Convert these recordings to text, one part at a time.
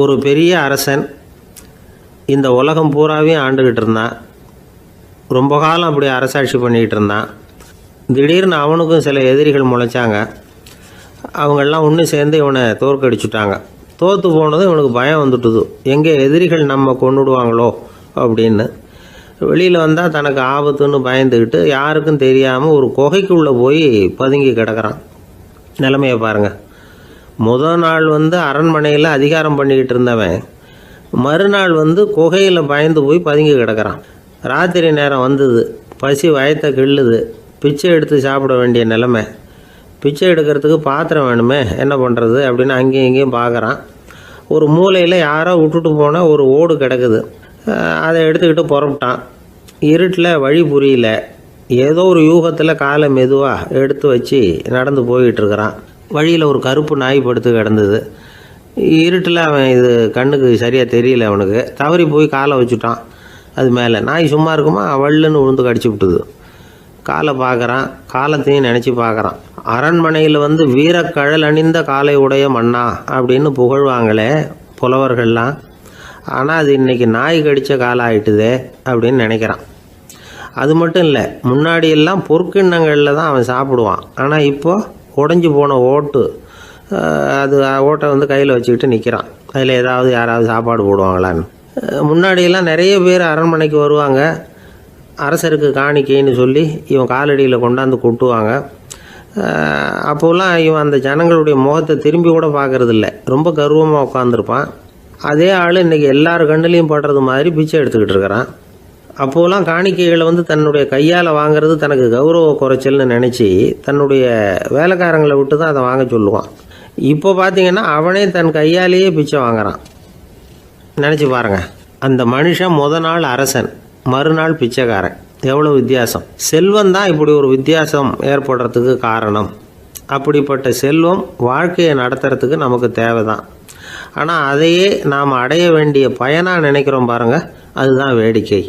ஒரு பெரிய அரசன் இந்த உலகம் பூராவையும் ஆண்டுக்கிட்டு இருந்தான். ரொம்ப காலம் அப்படி அரசாட்சி பண்ணிக்கிட்டு இருந்தான். திடீர்னு அவனுக்கும் சில எதிரிகள் முளைச்சாங்க. அவங்கெல்லாம் ஒன்று சேர்ந்து இவனை தோற்கடிச்சுட்டாங்க. தோற்று போனதும் இவனுக்கு பயம் வந்துட்டுது, எங்கே எதிரிகள் நம்ம கொண்டுடுவாங்களோ அப்படின்னு. வெளியில் வந்தால் தனக்கு ஆபத்துன்னு பயந்துக்கிட்டு யாருக்கும் தெரியாமல் ஒரு குகைக்குள்ளே போய் பதுங்கி கிடக்கிறான். நிலைமையை பாருங்கள். முதல் நாள் அரண்மனையில் அதிகாரம் பண்ணிக்கிட்டு இருந்தவன் மறுநாள் குகையில் பயந்து போய் பதுங்கி கிடக்கிறான். ராத்திரி நேரம் வந்தது, பசி வயத்தை கிள்ளுது, பிச்சை எடுத்து சாப்பிட வேண்டிய நிலைமை. பிச்சை எடுக்கிறதுக்கு பாத்திரம் வேணுமே, என்ன பண்ணுறது அப்படின்னு அங்கேயும் இங்கேயும் பார்க்குறான். ஒரு மூலையில் யாரோ விட்டுட்டு போனால் ஒரு ஓடு கிடக்குது. அதை எடுத்துக்கிட்டு புறப்பட்டான். இருட்டில் வழி புரியல. ஏதோ ஒரு யூகத்தில் காலை மெதுவாக எடுத்து வச்சு நடந்து போயிட்டுருக்கிறான். வழியில் ஒரு கருப்பு நாய் படுத்து கிடந்தது. இருட்டில் அவன் இது கண்ணுக்கு சரியாக தெரியல. அவனுக்கு தவறி போய் காலை வச்சுட்டான் அது மேலே. நாய் சும்மா இருக்குமா, வள்ளுன்னு விழுந்து கடிச்சு விட்டுது. காலை பார்க்குறான், காலத்தையும் நினச்சி பார்க்குறான். அரண்மனையில் வீரக்கழல் அணிந்த காலை உடைய மன்னா அப்படின்னு புகழ்வாங்களே புலவர்கள்லாம். ஆனால் அது இன்றைக்கி நாய் கடித்த காலம் ஆகிட்டுதே அப்படின்னு நினைக்கிறான். அது மட்டும் இல்லை, முன்னாடியெல்லாம் பொற்கிண்ணங்களில் தான் அவன் சாப்பிடுவான். ஆனால் இப்போது உடஞ்சி போன ஓட்டு, அது ஓட்டை கையில் வச்சுக்கிட்டு நிற்கிறான். அதில் யாராவது சாப்பாடு போடுவாங்களான்னு. முன்னாடியெல்லாம் நிறைய பேர் அரண்மனைக்கு வருவாங்க. அரசருக்கு காணிக்கைன்னு சொல்லி இவன் காலடியில் கொண்டாந்து கொட்டுவாங்க. அப்போலாம் இவன் அந்த ஜனங்களுடைய முகத்தை திரும்பி கூட பார்க்கறதில்ல. ரொம்ப கர்வமாக உட்காந்துருப்பான். அதே ஆள் இன்றைக்கி எல்லார் கண்ணுலேயும் படுறது மாதிரி பிச்சை எடுத்துக்கிட்டு இருக்கிறான். அப்போலாம் காணிக்கைகளை தன்னுடைய கையால் வாங்கிறது தனக்கு கௌரவ குறைச்சல்னு நினச்சி தன்னுடைய வேலைக்காரங்களை விட்டு தான் அதை வாங்க சொல்லுவான். இப்போ பார்த்திங்கன்னா அவனே தன் கையாலேயே பிச்சை வாங்குறான். நினச்சி பாருங்கள். அந்த மனுஷன் முதல் நாள் அரசன், மறுநாள் பிச்சைக்காரன். எவ்வளோ வித்தியாசம். செல்வம் தான் இப்படி ஒரு வித்தியாசம் ஏற்படுறதுக்கு காரணம். அப்படிப்பட்ட செல்வம் வாழ்க்கையை நடத்துறதுக்கு நமக்கு தேவை தான். ஆனால் அதையே நாம் அடைய வேண்டிய பயனாக நினைக்கிறோம் பாருங்கள், அதுதான் வேடிக்கை.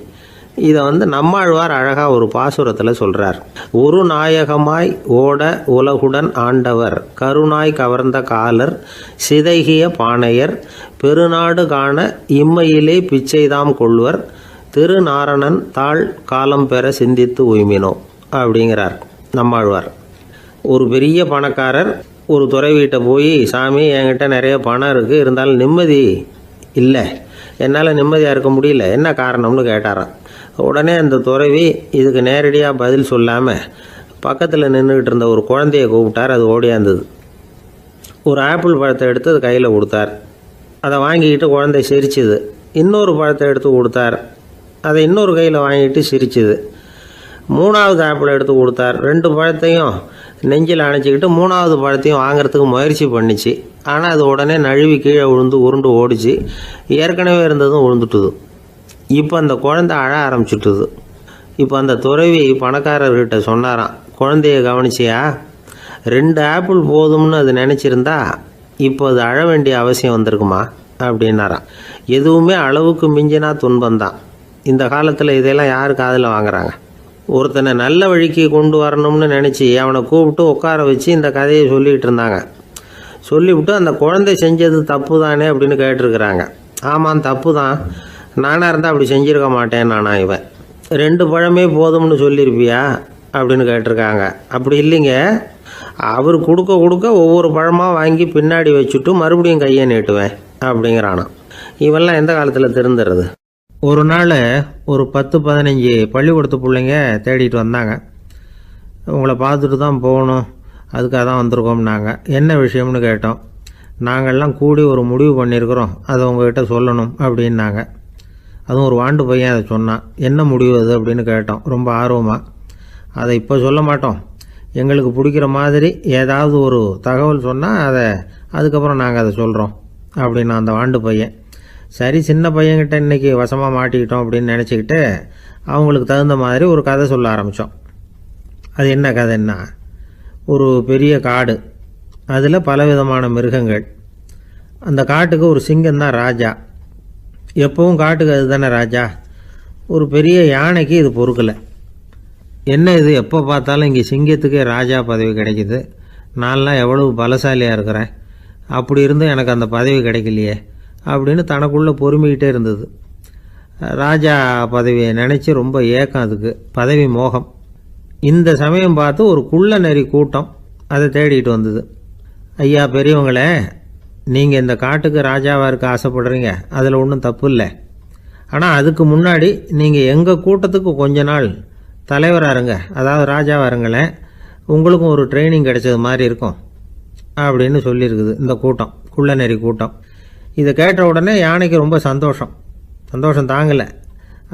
இதை நம்மாழ்வார் அழகாக ஒரு பாசுரத்தில் சொல்கிறார். ஒரு நாயகமாய் ஓட உலகுடன் ஆண்டவர், கருணாய் கவர்ந்த காலர், சிதைகிய பானையர், பெருநாடு காண இம்மையிலே பிச்சைதாம் கொள்வர், திருநாரணன் தாழ் காலம் பெற சிந்தித்து உய்மினோ அப்படிங்கிறார் நம்மாழ்வார். ஒரு பெரிய பணக்காரர் ஒரு துறை வீட்டை போய், சாமி என்கிட்ட நிறைய பணம் இருக்குது, இருந்தாலும் நிம்மதி இல்லை, என்னால் நிம்மதியாக இருக்க முடியல, என்ன காரணம்னு கேட்டாராம். உடனே அந்த துறவி இதுக்கு நேரடியாக பதில் சொல்லாமல் பக்கத்தில் நின்றுக்கிட்டு இருந்த ஒரு குழந்தைய கூப்பிட்டார். அது ஓடியாந்தது. ஒரு ஆப்பிள் பழத்தை எடுத்து அது கையில் கொடுத்தார். அதை வாங்கிக்கிட்டு குழந்தை சிரிச்சுது. இன்னொரு பழத்தை எடுத்து கொடுத்தார். அதை இன்னொரு கையில் வாங்கிட்டு சிரிச்சுது. மூணாவது ஆப்பிள் எடுத்து கொடுத்தார். 2 பழத்தையும் நெஞ்சில் அணைச்சிக்கிட்டு 3ஆவது பழத்தையும் வாங்கிறதுக்கு முயற்சி பண்ணிச்சு. ஆனால் அது உடனே நழுவி கீழே விழுந்து உருண்டு ஓடிச்சு. ஏற்கனவே இருந்ததும் விழுந்துட்டுது. இப்போ அந்த குழந்தை அழ ஆரம்பிச்சுட்டுது. இப்போ அந்த துறவி பணக்காரர்கிட்ட சொன்னாராம், குழந்தைய கவனிச்சியா, 2 ஆப்பிள் போதும்னு அது நினச்சிருந்தா இப்போ அது அழ வேண்டிய அவசியம் வந்திருக்குமா அப்படின்னாராம். எதுவுமே அளவுக்கு மிஞ்சினா துன்பந்தான். இந்த காலத்தில் இதெல்லாம் யார் காதில் வாங்குறாங்க? ஒருத்தனை நல்ல வழிக்கு கொண்டு வரணும்னு நினச்சி அவனை கூப்பிட்டு உட்கார வச்சு இந்த கதையை சொல்லிகிட்டு இருந்தாங்க. சொல்லிவிட்டு அந்த குழந்தை செஞ்சது தப்பு தானே அப்படின்னு கேட்டிருக்கிறாங்க. ஆமாம், தப்பு தான், நானாக இருந்தால் அப்படி செஞ்சுருக்க மாட்டேன் நானா இவன். 2 பழமே போதும்னு சொல்லியிருப்பியா அப்படின்னு கேட்டிருக்காங்க. அப்படி இல்லைங்க, அவர் கொடுக்க ஒவ்வொரு பழமாக வாங்கி பின்னாடி வச்சுட்டு மறுபடியும் கையை நீட்டுவேன் அப்படிங்கிறானா. இவெல்லாம் எந்த காலத்தில் திருந்துறது? ஒரு நாள் ஒரு 10-15 பள்ளிக்கூடத்து பிள்ளைங்க தேடிட்டு வந்தாங்க. உங்களை பார்த்துட்டு தான் போகணும், அதுக்காக தான் வந்திருக்கோம்னாங்க. என்ன விஷயம்னு கேட்டோம். நாங்கள்லாம் கூடி ஒரு முடிவு பண்ணியிருக்கிறோம், அதை உங்ககிட்ட சொல்லணும் அப்படின்னாங்க. அதுவும் ஒரு வாண்டு பையன் அதை சொன்னான். என்ன முடிவு அது அப்படின்னு கேட்டோம் ரொம்ப ஆர்வமாக. அதை இப்போ சொல்ல மாட்டோம், எங்களுக்கு பிடிக்கிற மாதிரி ஏதாவது ஒரு தகவல் சொன்னால் அதுக்கப்புறம் நாங்கள் அதை சொல்கிறோம் அப்படின்னா அந்த வாண்டு பையன். சரி, சின்ன பையன்கிட்ட இன்றைக்கி வசமாக மாட்டிக்கிட்டோம் அப்படின்னு நினச்சிக்கிட்டு அவங்களுக்கு தகுந்த மாதிரி ஒரு கதை சொல்ல ஆரம்பித்தோம். அது என்ன கதைன்னா, ஒரு பெரிய காடு, அதில் பலவிதமான மிருகங்கள். அந்த காட்டுக்கு ஒரு சிங்கம் தான் ராஜா. எப்பவும் காட்டுக்கு அது தானே ராஜா. ஒரு பெரிய யானைக்கு இது பொறுக்கலை. என்ன இது, எப்போ பார்த்தாலும் இங்கே சிங்கத்துக்கே ராஜா பதவி கிடைக்கிது, நான்லாம் எவ்வளவு பலசாலியாக இருக்கிறேன், அப்படி இருந்தும் எனக்கு அந்த பதவி கிடைக்கலையே அப்படின்னு தனக்குள்ளே பொறுமிக்கிட்டே இருந்தது. ராஜா பதவியை நினச்சி ரொம்ப ஏக்கம், அதுக்கு பதவி மோகம். இந்த சமயம் பார்த்து ஒரு குள்ள நரி கூட்டம் அதை தேடிட்டு வந்தது. ஐயா பெரியவங்களே, நீங்கள் இந்த காட்டுக்கு ராஜாவாக இருக்க ஆசைப்படுறீங்க, அதில் ஒன்றும் தப்பு இல்லை. ஆனால் அதுக்கு முன்னாடி நீங்கள் எங்கள் கூட்டத்துக்கு கொஞ்ச நாள் தலைவராக இருங்க, அதாவது ராஜாவாக இருங்களேன், உங்களுக்கும் ஒரு ட்ரைனிங் கிடைச்சது மாதிரி இருக்கும் அப்படின்னு சொல்லியிருக்குது இந்த கூட்டம், குள்ள நெறி கூட்டம். இதை கேட்ட உடனே யானைக்கு ரொம்ப சந்தோஷம் தாங்கலை.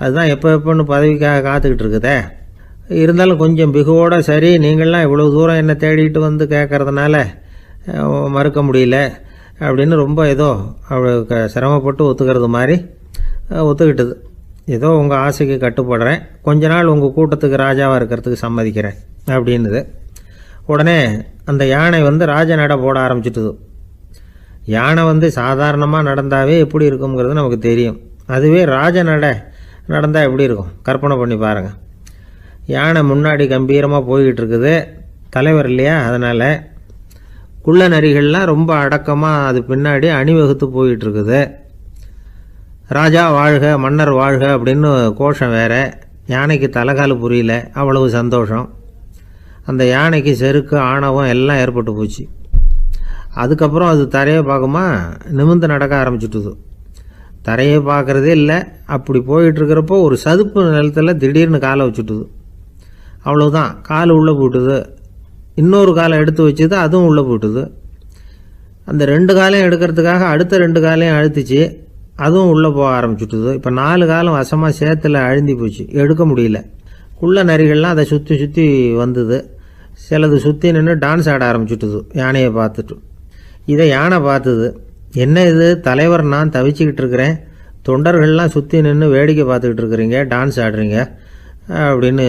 அதுதான் எப்போன்னு பதவிக்காக காத்துக்கிட்டு இருக்குதே. இருந்தாலும் கொஞ்சம் பிகுவோட, சரி நீங்கள்லாம் இவ்வளோ தூரம் என்னை தேடிட்டு வந்து கேட்கறதுனால மறுக்க முடியல அப்படின்னு ரொம்ப ஏதோ அவளுக்கு சிரமப்பட்டு ஒத்துக்கிறது மாதிரி ஒத்துக்கிட்டது. ஏதோ உங்கள் ஆசைக்கு கட்டுப்படுறேன், கொஞ்ச நாள் உங்கள் கூட்டத்துக்கு ராஜாவாக இருக்கிறதுக்கு சம்மதிக்கிறேன் அப்படின்னுது. உடனே அந்த யானை ராஜ நட போட ஆரம்பிச்சிட்டுது. யானை சாதாரணமாக நடந்தாவே எப்படி இருக்குங்கிறது நமக்கு தெரியும். அதுவே ராஜ நடை நடந்தால் எப்படி இருக்கும் கற்பனை பண்ணி பாருங்கள். யானை முன்னாடி கம்பீரமாக போய்கிட்டு இருக்குது, தலைவர் இல்லையா, அதனால் குள்ள நரிகள்லாம் ரொம்ப அடக்கமாக அது பின்னாடி அணிவகுத்து போயிட்டு இருக்குது. ராஜா வாழ்க, மன்னர் வாழ்க அப்படின்னு கோஷம் வேற. யானைக்கு தலைகால் புரியல, அவ்வளவு சந்தோஷம். அந்த யானைக்கு செருக்கு, ஆணவம் எல்லாம் ஏற்பட்டு போச்சு. அதுக்கப்புறம் அது தரையை பார்க்குமா, நிமிர்ந்து நடக்க ஆரம்பிச்சுட்டுது. தரையை பார்க்குறதே இல்லை. அப்படி போயிட்டுருக்கிறப்போ ஒரு சதுப்பு நிலத்தில் திடீர்னு காலை வச்சுட்டுது. அவ்வளோதான், கால் உள்ளே போட்டுது. இன்னொரு காலை எடுத்து வச்சுது, அதுவும் உள்ளே போட்டுது. அந்த 2 காலையும் எடுக்கிறதுக்காக அடுத்த 2 காலையும் அழுத்திச்சு, அதுவும் உள்ளே போக ஆரம்பிச்சுட்டுது. இப்போ 4 காலம் வசமாக சேத்துல அழுந்தி போச்சு, எடுக்க முடியல. குள்ள நரிகள்லாம் அதை சுற்றி சுற்றி வந்தது. சிலது சுற்றி நின்று டான்ஸ் ஆட ஆரம்பிச்சுட்டுது யானையை பார்த்துட்டு. இதை யானை பார்த்தது. என்ன இது தலைவர், நான் தவிச்சிக்கிட்டு இருக்கிறேன், தொண்டர்கள்லாம் சுற்றி நின்று வேடிக்கை பார்த்துக்கிட்டு இருக்கிறீங்க, டான்ஸ் ஆடுறீங்க அப்படின்னு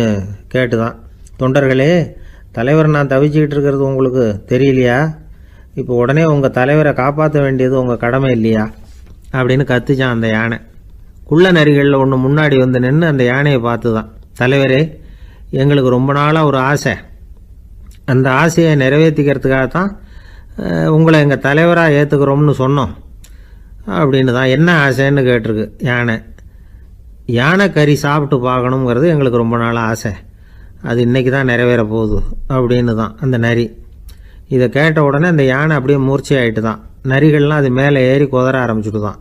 கேட்டுதான். தொண்டர்களே, தலைவர் நான் தவிச்சிக்கிட்டு இருக்கிறது உங்களுக்கு தெரியலையா? இப்போ உடனே உங்கள் தலைவரை காப்பாற்ற வேண்டியது உங்கள் கடமை இல்லையா அப்படின்னு கத்துச்சான் அந்த யானை. குள்ள நரிகளில் ஒன்று முன்னாடி நின்று அந்த யானையை பார்த்து தான், தலைவரே எங்களுக்கு ரொம்ப நாளாக ஒரு ஆசை, அந்த ஆசையை நிறைவேற்றிக்கிறதுக்காக தான் உங்களை எங்கள் தலைவராக ஏற்றுக்கிறோம்னு சொன்னோம் அப்படின்னு தான். என்ன ஆசைன்னு கேட்டிருக்கு யானை. யானை கறி சாப்பிட்டு பார்க்கணுங்கிறது எங்களுக்கு ரொம்ப நாள் ஆசை, அது இன்றைக்கி தான் நிறைவேற போகுது அப்படின்னு தான் அந்த நரி. இதை கேட்ட உடனே அந்த யானை அப்படியே மூர்ச்சி ஆகிட்டு தான். நரிகள்லாம் அது மேலே ஏறி குதற ஆரம்பிச்சுட்டு தான்.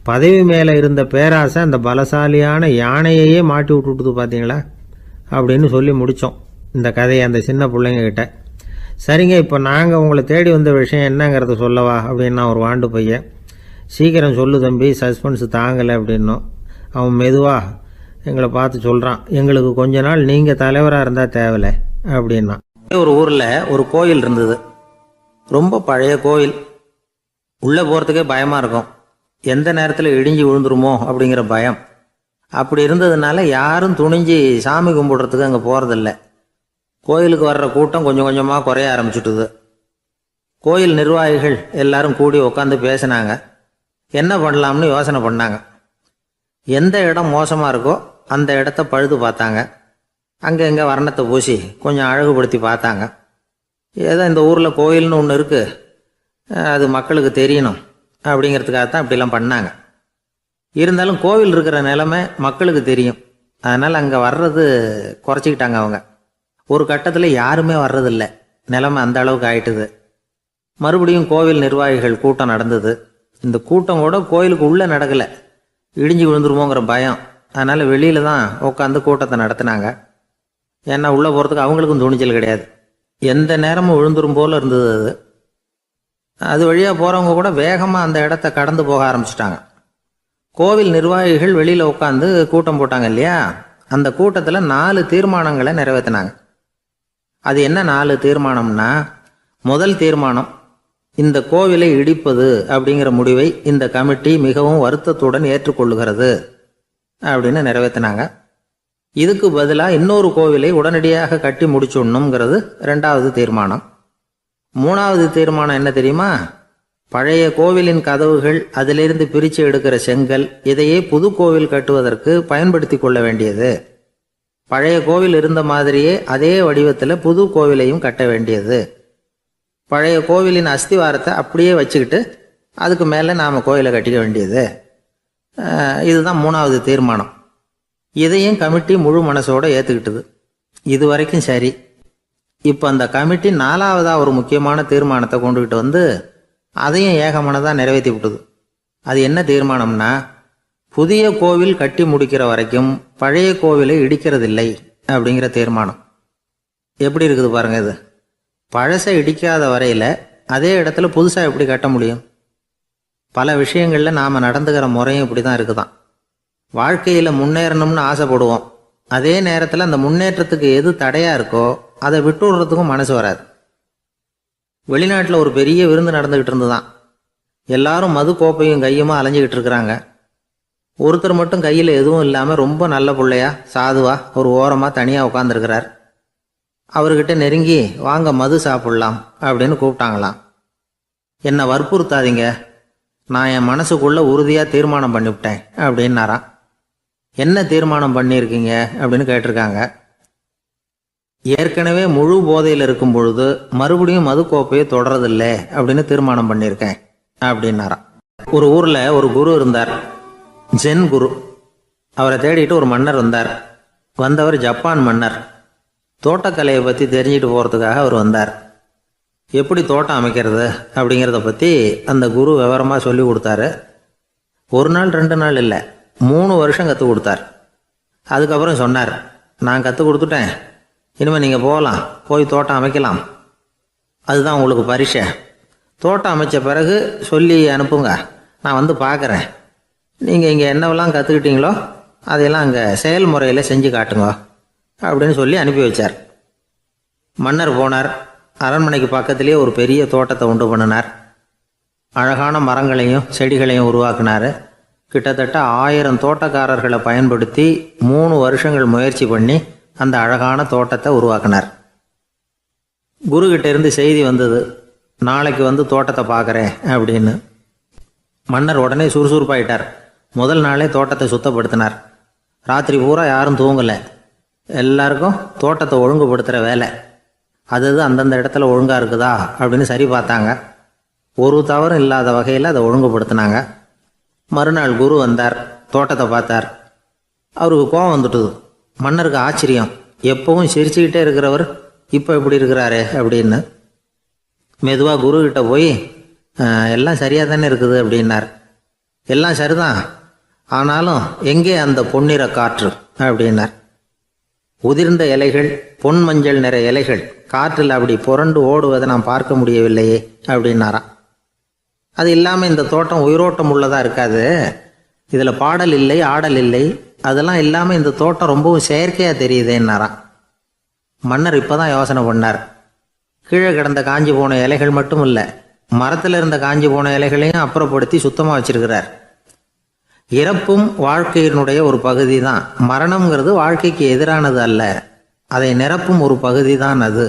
பதவி மேலே இருந்த பேராசை அந்த பலசாலியான யானையையே மாட்டி விட்டுட்டுது பார்த்தீங்களா அப்படின்னு சொல்லி முடித்தோம் இந்த கதையை அந்த சின்ன பிள்ளைங்கக்கிட்ட. சரிங்க, இப்போ நாங்கள் உங்களை தேடி வந்த விஷயம் என்னங்கிறத சொல்லவா அப்படின்னா ஒரு வாண்டு பையன். சீக்கிரம் சொல்லு தம்பி, சஸ்பென்ஸ் தாங்கலை அப்படின்னோம். அவன் மெதுவாக எங்களை பார்த்து சொல்கிறான், எங்களுக்கு கொஞ்ச நாள் நீங்கள் தலைவராக இருந்தால் தேவலை அப்படின்னா. ஒரு ஊரில் ஒரு கோயில் இருந்தது, ரொம்ப பழைய கோயில். உள்ளே போகிறதுக்கே பயமாக இருக்கும், எந்த நேரத்தில் இடிஞ்சு விழுந்துருமோ அப்படிங்கிற பயம். அப்படி இருந்ததுனால யாரும் துணிஞ்சு சாமி கும்பிடுறதுக்கு அங்கே போகிறதில்ல. கோயிலுக்கு வர்ற கூட்டம் கொஞ்சம் கொஞ்சமாக குறைய ஆரம்பிச்சுட்டுது. கோயில் நிர்வாகிகள் எல்லாரும் கூடி உட்காந்து பேசினாங்க. என்ன பண்ணலாம்னு யோசனை பண்ணாங்க. எந்த இடம் மோசமாக இருக்கோ அந்த இடத்த பழுது பார்த்தாங்க. அங்கே எங்கே வர்ணத்தை பூசி கொஞ்சம் அழகுபடுத்தி பார்த்தாங்க. ஏதோ இந்த ஊரில் கோயில்னு ஒன்று இருக்குது, அது மக்களுக்கு தெரியணும் அப்படிங்கிறதுக்காகத்தான் இப்படிலாம் பண்ணாங்க. இருந்தாலும் கோவில் இருக்கிற நிலைமை மக்களுக்கு தெரியும், அதனால் அங்கே வர்றது குறைச்சிக்கிட்டாங்க அவங்க. ஒரு கட்டத்தில் யாருமே வர்றதில்லை, நிலைமை அந்த அளவுக்கு ஆயிட்டுது. மறுபடியும் கோவில் நிர்வாகிகள் கூட்டம் நடந்தது. இந்த கூட்டம் கூட கோயிலுக்கு உள்ளே நடக்கலை, இடிஞ்சு விழுந்துருமோங்கிற பயம். அதனால் வெளியில தான் உட்காந்து கூட்டத்தை நடத்தினாங்க. ஏன்னா உள்ளே போகிறதுக்கு அவங்களுக்கும் துணிச்சல் கிடையாது, எந்த நேரமும் விழுந்துரும் போல் இருந்தது அது. அது வழியாக போகிறவங்க கூட வேகமாக அந்த இடத்த கடந்து போக ஆரம்பிச்சிட்டாங்க. கோவில் நிர்வாகிகள் வெளியில் உட்காந்து கூட்டம் போட்டாங்க இல்லையா, அந்த கூட்டத்தில் 4 தீர்மானங்களை நிறைவேற்றினாங்க. அது என்ன 4 தீர்மானம்னா, முதல் தீர்மானம், இந்த கோவிலை இடிப்பது அப்படிங்கிற முடிவை இந்த கமிட்டி மிகவும் வருத்தத்துடன் ஏற்றுக்கொள்ளுகிறது அப்படின்னு நிறைவேற்றினாங்க. இதுக்கு பதிலாக இன்னொரு கோவிலை உடனடியாக கட்டி முடிச்சுடணுங்கிறது 2வது தீர்மானம். 3வது தீர்மானம் என்ன தெரியுமா, பழைய கோவிலின் கதவுகள், அதிலிருந்து பிரித்து எடுக்கிற செங்கல், இதையே புது கோவில் கட்டுவதற்கு பயன்படுத்தி கொள்ள வேண்டியது. பழைய கோவில் இருந்த மாதிரியே அதே வடிவத்தில் புது கோவிலையும் கட்ட வேண்டியது. பழைய கோவிலின் அஸ்திவாரத்தை அப்படியே வச்சுக்கிட்டு அதுக்கு மேலே நாம் கோயிலை கட்டிக்க வேண்டியது. இதுதான் 3வது தீர்மானம். இதையும் கமிட்டி முழு மனசோடு ஏற்றுக்கிட்டது. இது வரைக்கும் சரி. இப்போ அந்த கமிட்டி 4வதாக ஒரு முக்கியமான தீர்மானத்தை கொண்டுக்கிட்டு வந்து அதையும் ஏகமனதாக நிறைவேற்றி விட்டது. அது என்ன தீர்மானம்னா, புதிய கோவில் கட்டி முடிக்கிற வரைக்கும் பழைய கோவிலை இடிக்கிறதில்லை அப்படிங்கிற தீர்மானம். எப்படி இருக்குது பாருங்கள் இது. பழசை இடிக்காத வரையில் அதே இடத்துல புதுசாக எப்படி கட்ட முடியும்? பல விஷயங்களில் நாம் நடந்துக்கிற முறையும் இப்படி தான் இருக்குதான். வாழ்க்கையில் முன்னேறணும்னு ஆசைப்படுவோம். அதே நேரத்தில் அந்த முன்னேற்றத்துக்கு எது தடையாக இருக்கோ அதை விட்டு விடுறதுக்கும் மனசு வராது. வெளிநாட்டில் ஒரு பெரிய விருந்து நடந்துக்கிட்டு இருந்துதான். எல்லாரும் மது கோப்பையும் கையுமா அலைஞ்சிக்கிட்டு இருக்கிறாங்க. ஒருத்தர் மட்டும் கையில் எதுவும் இல்லாமல் ரொம்ப நல்ல பிள்ளையா சாதுவா ஒரு ஓரமாக தனியாக உட்காந்துருக்கிறார். அவர்கிட்ட நெருங்கி வாங்க மது சாப்பிட்லாம் அப்படின்னு கூப்பிட்டாங்களாம். என்னை வற்புறுத்தாதீங்க, நான் என் மனசுக்குள்ளே உறுதியாக தீர்மானம் பண்ணிவிட்டேன் அப்படின்னாராம். என்ன தீர்மானம் பண்ணியிருக்கீங்க அப்படின்னு கேட்டிருக்காங்க. ஏற்கனவே முழு போதையில் இருக்கும் பொழுது மறுபடியும் மது கோப்பையை தொடரதில்லை அப்படின்னு தீர்மானம் பண்ணியிருக்கேன் அப்படின்னாராம். ஒரு ஊரில் ஒரு குரு இருந்தார், ஜென் குரு. அவரை தேடிட்டு ஒரு மன்னர் வந்தார். வந்தவர் ஜப்பான் மன்னர். தோட்டக்கலையை பற்றி தெரிஞ்சுட்டு போகிறதுக்காக அவர் வந்தார். எப்படி தோட்டம் அமைக்கிறது அப்படிங்கிறத பற்றி அந்த குரு விவரமாக சொல்லி கொடுத்தாரு. 1 நாள் 2 நாள் இல்லை, 3 வருஷம் கற்றுக் கொடுத்தார். அதுக்கப்புறம் சொன்னார், நான் கற்றுக் கொடுத்துட்டேன், இனிமேல் நீங்கள் போகலாம், போய் தோட்டம் அமைக்கலாம். அதுதான் உங்களுக்கு பரிசை. தோட்டம் அமைச்ச பிறகு சொல்லி அனுப்புங்க, நான் வந்து பார்க்குறேன். நீங்கள் இங்கே என்னவெல்லாம் கற்றுக்கிட்டீங்களோ அதையெல்லாம் அங்கே செயல்முறையில் செஞ்சு காட்டுங்க அப்படின்னு சொல்லி அனுப்பி வச்சார். மன்னர் போனார். அரண்மனைக்கு பக்கத்திலேயே ஒரு பெரிய தோட்டத்தை உண்டு பண்ணினார். அழகான மரங்களையும் செடிகளையும் உருவாக்கினார். கிட்டத்தட்ட 1000 தோட்டக்காரர்களை பயன்படுத்தி 3 வருஷங்கள் முயற்சி பண்ணி அந்த அழகான தோட்டத்தை உருவாக்கினார். குருக்கிட்ட இருந்து செய்தி வந்தது, நாளைக்கு வந்து தோட்டத்தை பார்க்குறேன் அப்படின்னு. மன்னர் உடனே சுறுசுறுப்பாயிட்டார். முதல் நாளே தோட்டத்தை சுத்தப்படுத்தினார். ராத்திரி பூரா யாரும் தூங்கலை. எல்லாருக்கும் தோட்டத்தை ஒழுங்குபடுத்துகிற வேலை. அது அந்தந்த இடத்துல ஒழுங்காக இருக்குதா அப்படின்னு சரி பார்த்தாங்க. ஒரு தவறும் இல்லாத வகையில் அதை ஒழுங்குபடுத்தினாங்க. மறுநாள் குரு வந்தார், தோட்டத்தை பார்த்தார். அவருக்கு கோபம் வந்துட்டுது. மன்னருக்கு ஆச்சரியம், எப்பவும் சிரிச்சுக்கிட்டே இருக்கிறவர் இப்போ இப்படி இருக்கிறாரே அப்படின்னு. மெதுவாக குருக்கிட்ட போய் எல்லாம் சரியாக தானே இருக்குது அப்படின்னார். எல்லாம் சரிதான், ஆனாலும் எங்கே அந்த பொன்னிற காற்று அப்படின்னார். உதிர்ந்த இலைகள், பொன் மஞ்சள் நிற இலைகள் காற்றில் அப்படி புரண்டு ஓடுவதை நான் பார்க்க முடியவில்லையே அப்படின்னாராம். அது இல்லாமல் இந்த தோட்டம் உயிரோட்டம் உள்ளதாக இருக்காது, இதில் பாடல் இல்லை, ஆடல் இல்லை, அதெல்லாம் இல்லாமல் இந்த தோட்டம் ரொம்பவும் செயற்கையாக தெரியுதேன்னாராம். மன்னர் இப்போ தான் யோசனை பண்ணார். கீழே கிடந்த காஞ்சி போன இலைகள் மட்டும் இல்லை, மரத்தில் இருந்த காஞ்சி போன இலைகளையும் அப்புறப்படுத்தி சுத்தமாக வச்சிருக்கிறார். இறப்பும் வாழ்க்கையினுடைய ஒரு பகுதி தான். மரணம்ங்கிறது வாழ்க்கைக்கு எதிரானது அல்ல, அதை நிரப்பும் ஒரு பகுதி தான் அது.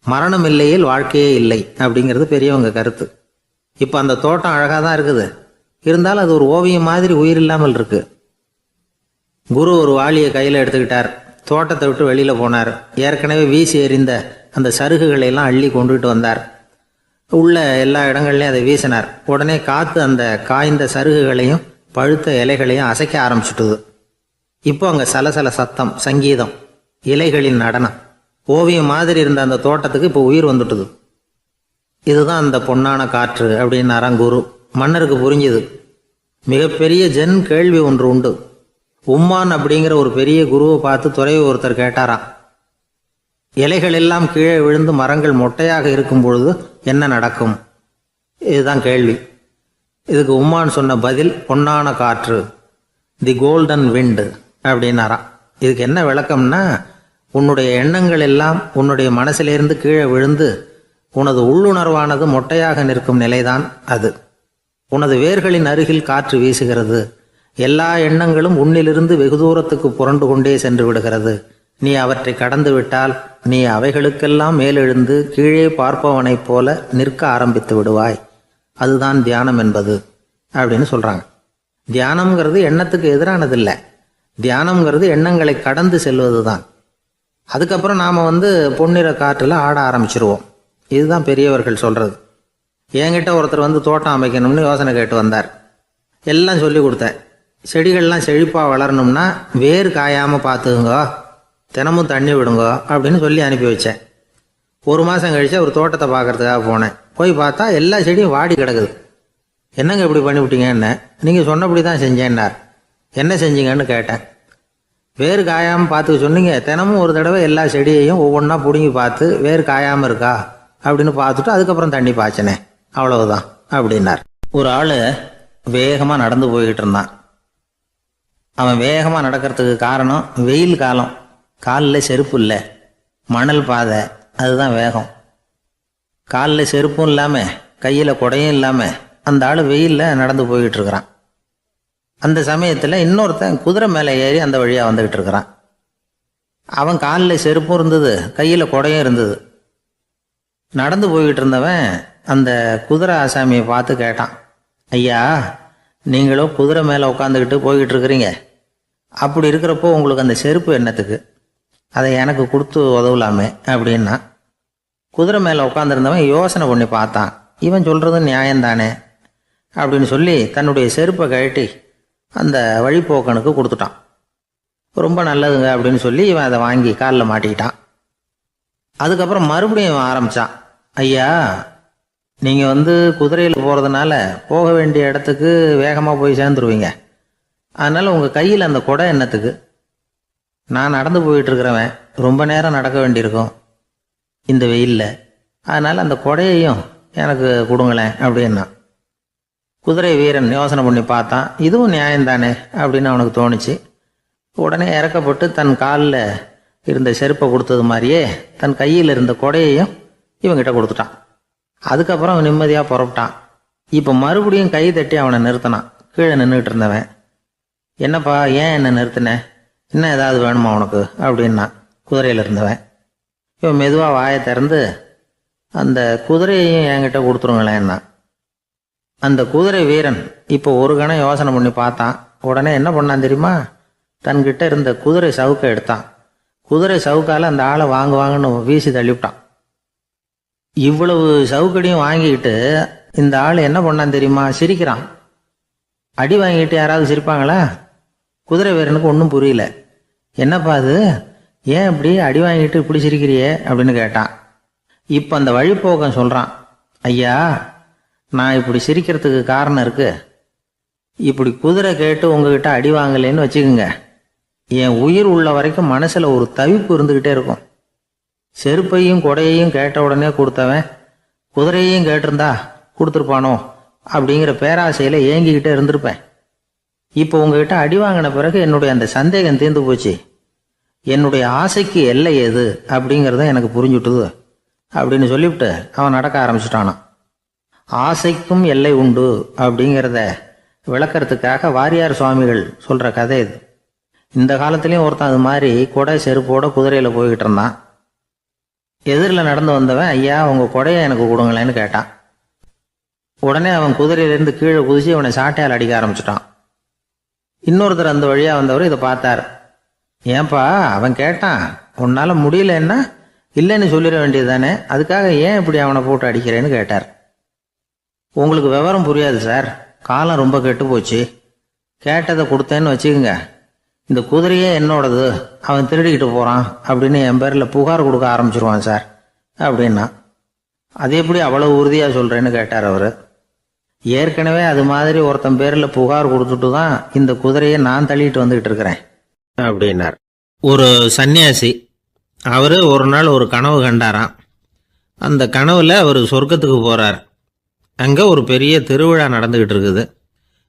மரணம் இல்லையில் வாழ்க்கையே இல்லை அப்படிங்கிறது பெரியவங்க கருத்து. இப்போ அந்த தோட்டம் அழகாக தான் இருக்குது, இருந்தாலும் அது ஒரு ஓவியம் மாதிரி உயிர் இல்லாமல் இருக்கு. குரு ஒரு வாளியை கையில் எடுத்துக்கிட்டார். தோட்டத்தை விட்டு வெளியில் போனார். ஏற்கனவே வீசி எறிந்த அந்த சருகுகளை எல்லாம் அள்ளி கொண்டுகிட்டு வந்தார். உள்ள எல்லா இடங்கள்லையும் அதை வீசினார். உடனே காற்று அந்த காய்ந்த சருகுகளையும் பழுத்த இலைகளையும் அசைக்க ஆரம்பிச்சுட்டுது. இப்போ அங்கே சலசல சத்தம், சங்கீதம், இலைகளின் நடனம், ஓவியம் மாதிரி இருந்த அந்த தோட்டத்துக்கு இப்போ உயிர் வந்துட்டுது. இதுதான் அந்த பொன்னான காற்று அப்படின்னாராம் குரு. மன்னருக்கு புரிஞ்சுது. மிகப்பெரிய ஜென் கேள்வி ஒன்று உண்டு. உம்மான் அப்படிங்கிற ஒரு பெரிய குருவை பார்த்து துறவி ஒருத்தர் கேட்டாராம், இலைகள் எல்லாம் கீழே விழுந்து மரங்கள் மொட்டையாக இருக்கும் பொழுது என்ன நடக்கும்? இதுதான் கேள்வி. இதுக்கு உம்மான் சொன்ன பதில் பொன்னான காற்று, தி கோல்டன் விண்டு அப்படின்னாராம். இதுக்கு என்ன விளக்கம்னா, உன்னுடைய எண்ணங்கள் எல்லாம் உன்னுடைய மனசிலிருந்து கீழே விழுந்து உனது உள்ளுணர்வானது மொட்டையாக நிற்கும் நிலைதான் அது. உனது வேர்களின் அருகில் காற்று வீசுகிறது. எல்லா எண்ணங்களும் உன்னிலிருந்து வெகு தூரத்துக்கு புரண்டு கொண்டே சென்று விடுகிறது. நீ அவற்றை கடந்து விட்டால் நீ அவைகளுக்கெல்லாம் மேலெழுந்து கீழே பார்ப்பவனைப் போல நிற்க ஆரம்பித்து விடுவாய். அதுதான் தியானம் என்பது அப்படின்னு சொல்கிறாங்க. தியானம்ங்கிறது எண்ணத்துக்கு எதிரானதில்லை. தியானம்ங்கிறது எண்ணங்களை கடந்து செல்வது தான். அதுக்கப்புறம் நாம் பொன்னிற காற்றில் ஆட ஆரம்பிச்சிருவோம். இதுதான் பெரியவர்கள் சொல்கிறது. என்கிட்ட ஒருத்தர் வந்து தோட்டம் அமைக்கணும்னு யோசனை கேட்டு வந்தார். எல்லாம் சொல்லி கொடுத்தேன். செடிகள்லாம் செழிப்பாக வளரணும்னா வேர் காயாமல் பார்த்துக்குங்க, தினமும் தண்ணி விடுங்க அப்படின்னு சொல்லி அனுப்பி வச்சேன். 1 மாதம் கழிச்சு ஒரு தோட்டத்தை பார்க்கறதுக்காக போனேன். போய் பார்த்தா எல்லா செடியும் வாடி கிடக்குது. என்னங்க இப்படி பண்ணிவிட்டீங்கன்னு. நீங்கள் சொன்னபடி தான் செஞ்சேன்னார். என்ன செஞ்சீங்கன்னு கேட்டேன். வேர் காயாமல் பார்த்துக்க சொன்னீங்க, தினமும் ஒரு தடவை எல்லா செடியையும் ஒவ்வொன்றா பிடுங்கி பார்த்து வேர் காயாமல் இருக்கா அப்படின்னு பார்த்துட்டு அதுக்கப்புறம் தண்ணி பாய்ச்சினேன், அவ்வளவுதான் அப்படின்னார். ஒரு ஆள் வேகமாக நடந்து போய்கிட்டு இருந்தான். அவன் வேகமாக நடக்கிறதுக்கு காரணம் வெயில் காலம், காலில் செருப்பு இல்லை, மணல் பாதை, அதுதான் வேகம். காலில் செருப்பும் இல்லாமல் கையில் குடையும் இல்லாமல் அந்த ஆள் வெயிலில் நடந்து போய்கிட்டு இருக்கிறான். அந்த சமயத்தில் இன்னொருத்தன் குதிரை மேலே ஏறி அந்த வழியாக வந்துக்கிட்டு இருக்கிறான். அவன் காலில் செருப்பும் இருந்தது, கையில் குடையும் இருந்தது. நடந்து போய்கிட்டு இருந்தவன் அந்த குதிரை ஆசாமியை பார்த்து கேட்டான், ஐயா, நீங்களும் குதிரை மேலே உட்காந்துக்கிட்டு போய்கிட்டு இருக்கிறீங்க, அப்படி இருக்கிறப்போ உங்களுக்கு அந்த செருப்பு என்னத்துக்கு? அதை எனக்கு கொடுத்து உதவலாமே அப்படின்னா. குதிரை மேலே உட்காந்துருந்தவன் யோசனை பண்ணி பார்த்தான். இவன் சொல்கிறது நியாயம்தானே அப்படின்னு சொல்லி தன்னுடைய செருப்பை கழட்டி அந்த வழிப்போக்கனுக்கு கொடுத்துட்டான். ரொம்ப நல்லதுங்க அப்படின்னு சொல்லி இவன் அதை வாங்கி காலில் மாட்டிக்கிட்டான். அதுக்கப்புறம் மறுபடியும் இவன் ஆரம்பித்தான், ஐயா, நீங்கள் குதிரையில் போகிறதுனால போக வேண்டிய இடத்துக்கு வேகமாக போய் சேர்ந்துருவீங்க, அதனால் உங்கள் கையில் அந்த குடை என்னத்துக்கு? நான் நடந்து போயிட்டுருக்கிறவன், ரொம்ப நேரம் நடக்க வேண்டியிருக்கும் இந்த வெயிலில், அதனால் அந்த குடையையும் எனக்கு கொடுங்களேன் அப்படின்னா. குதிரை வீரன் யோசனை பண்ணி பார்த்தான். இதுவும் நியாயம்தானே அப்படின்னு அவனுக்கு தோணுச்சு. உடனே இறக்கப்பட்டு தன் காலில் இருந்த செருப்பை கொடுத்தது மாதிரியே தன் கையில் இருந்த கொடையையும் இவங்கிட்ட கொடுத்துட்டான். அதுக்கப்புறம் அவன் நிம்மதியாக புறப்பட்டான். இப்போ மறுபடியும் கை தட்டி அவனை நிறுத்தினான். கீழே நின்றுக்கிட்டு இருந்தவன், என்னப்பா, ஏன் என்ன நிறுத்தின? இன்னும் ஏதாவது வேணுமா உனக்கு அப்படின்னா குதிரையில் இருந்தவன். இவன் மெதுவாக வாயை திறந்து அந்த குதிரையையும் என்கிட்ட கொடுத்துருங்களேன்னா. அந்த குதிரை வீரன் இப்போ ஒரு கணம் யோசனை பண்ணி பார்த்தான். உடனே என்ன பண்ணான் தெரியுமா? தன்கிட்ட இருந்த குதிரை சவுக்கை எடுத்தான். குதிரை சவுக்கால் அந்த ஆளை வாங்குவாங்கன்னு வீசி தள்ளிவிட்டான். இவ்வளவு சவுக்கடியும் வாங்கிக்கிட்டு இந்த ஆள் என்ன பண்ணான் தெரியுமா? சிரிக்கிறான். அடி வாங்கிட்டு யாராவது சிரிப்பாங்களா? குதிரை வீரனுக்கு ஒன்றும் புரியல. என்னப்பா அது, ஏன் இப்படி அடி வாங்கிட்டு இப்படி சிரிக்கிறியே அப்படின்னு கேட்டான். இப்போ அந்த வழிப்போக்கன் சொல்கிறான், ஐயா, நான் இப்படி சிரிக்கிறதுக்கு காரணம் இருக்கு. இப்படி குதிரை கேட்டு உங்ககிட்ட அடி வாங்கலேன்னு வச்சுக்கோங்க, என் உயிர் உள்ள வரைக்கும் மனசில் ஒரு தவிப்பு இருந்துக்கிட்டே இருக்கும். செருப்பையும் கொடையையும் கேட்ட உடனே கொடுத்தவன் குதிரையையும் கேட்டிருந்தா கொடுத்துருப்பானோ அப்படிங்கிற பேராசையில் ஏங்கிக்கிட்டே இருந்திருப்பேன். இப்போ உங்ககிட்ட அடி வாங்கின பிறகு என்னுடைய அந்த சந்தேகம் தீர்ந்து போச்சு. என்னுடைய ஆசைக்கு எல்லை எது அப்படிங்கிறத எனக்கு புரிஞ்சுட்டுது அப்படின்னு சொல்லிவிட்டு அவன் நடக்க ஆரம்பிச்சிட்டானான். ஆசைக்கும் எல்லை உண்டு அப்படிங்கிறத விளக்கறதுக்காக வாரியார் சுவாமிகள் சொல்கிற கதை இது. இந்த காலத்துலேயும் ஒருத்தன் அது மாதிரி கொடை செருப்போட குதிரையில் போய்கிட்டு இருந்தான். எதிரில் நடந்து வந்தவன், ஐயா, உங்கள் கொடையை எனக்கு கொடுங்களேன்னு கேட்டான். உடனே அவன் குதிரையிலேருந்து கீழே குதிச்சு அவனை சாட்டையால் அடிக்க ஆரம்பிச்சிட்டான். இன்னொருத்தர் அந்த வழியாக வந்தவர் இதை பார்த்தார். ஏன்பா, அவன் கேட்டான், உன்னால் முடியலன்னா இல்லைன்னு சொல்லிட வேண்டியது தானே, அதுக்காக ஏன் இப்படி அவனை போட்டு அடிக்கிறேன்னு கேட்டார். உங்களுக்கு விவரம் புரியாது சார், காலம் ரொம்ப கெட்டு போச்சு. கேட்டதை கொடுத்தேன்னு வச்சுக்கோங்க, இந்த குதிரையே என்னோடது, அவன் திருடிக்கிட்டு போகிறான் அப்படின்னு என் பேரில் புகார் கொடுக்க ஆரம்பிச்சிருவான் சார் அப்படின்னா. அது எப்படி அவ்வளோ உறுதியாக சொல்கிறேன்னு கேட்டார் அவர். ஏற்கனவே அது மாதிரி ஒருத்தன் பேரில் புகார் கொடுத்துட்டு தான் இந்த குதிரையை நான் தள்ளிட்டு வந்துக்கிட்டு இருக்கிறேன் அப்படின்னார். ஒரு சன்னியாசி, அவர் ஒரு நாள் ஒரு கனவு கண்டாராம். அந்த கனவில் அவர் சொர்க்கத்துக்கு போகிறார். அங்கே ஒரு பெரிய திருவிழா நடந்துக்கிட்டு இருக்குது.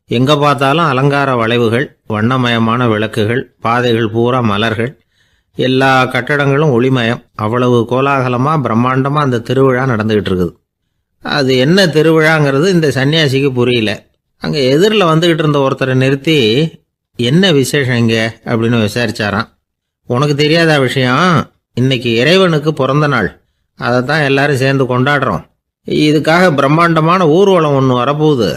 எங்கே பார்த்தாலும் அலங்கார வளைவுகள், வண்ணமயமான விளக்குகள், பாதைகள் பூரா மலர்கள், எல்லா கட்டடங்களும் ஒளிமயம். அவ்வளவு கோலாகலமாக பிரம்மாண்டமாக அந்த திருவிழா நடந்துக்கிட்டு இருக்குது. அது என்ன திருவிழாங்கிறது இந்த சன்னியாசிக்கு புரியல. அங்கே எதிரில் வந்துக்கிட்டு இருந்த ஒருத்தரை நிறுத்தி, என்ன விசேஷம் இங்கே அப்படின்னு விசாரிச்சாராம். உனக்கு தெரியாத விஷயம், இன்னைக்கு இறைவனுக்கு பிறந்த நாள், அதை தான் எல்லாரும் சேர்ந்து கொண்டாடுறோம். இதுக்காக பிரம்மாண்டமான ஊர்வலம் ஒன்று வரப்போகுது.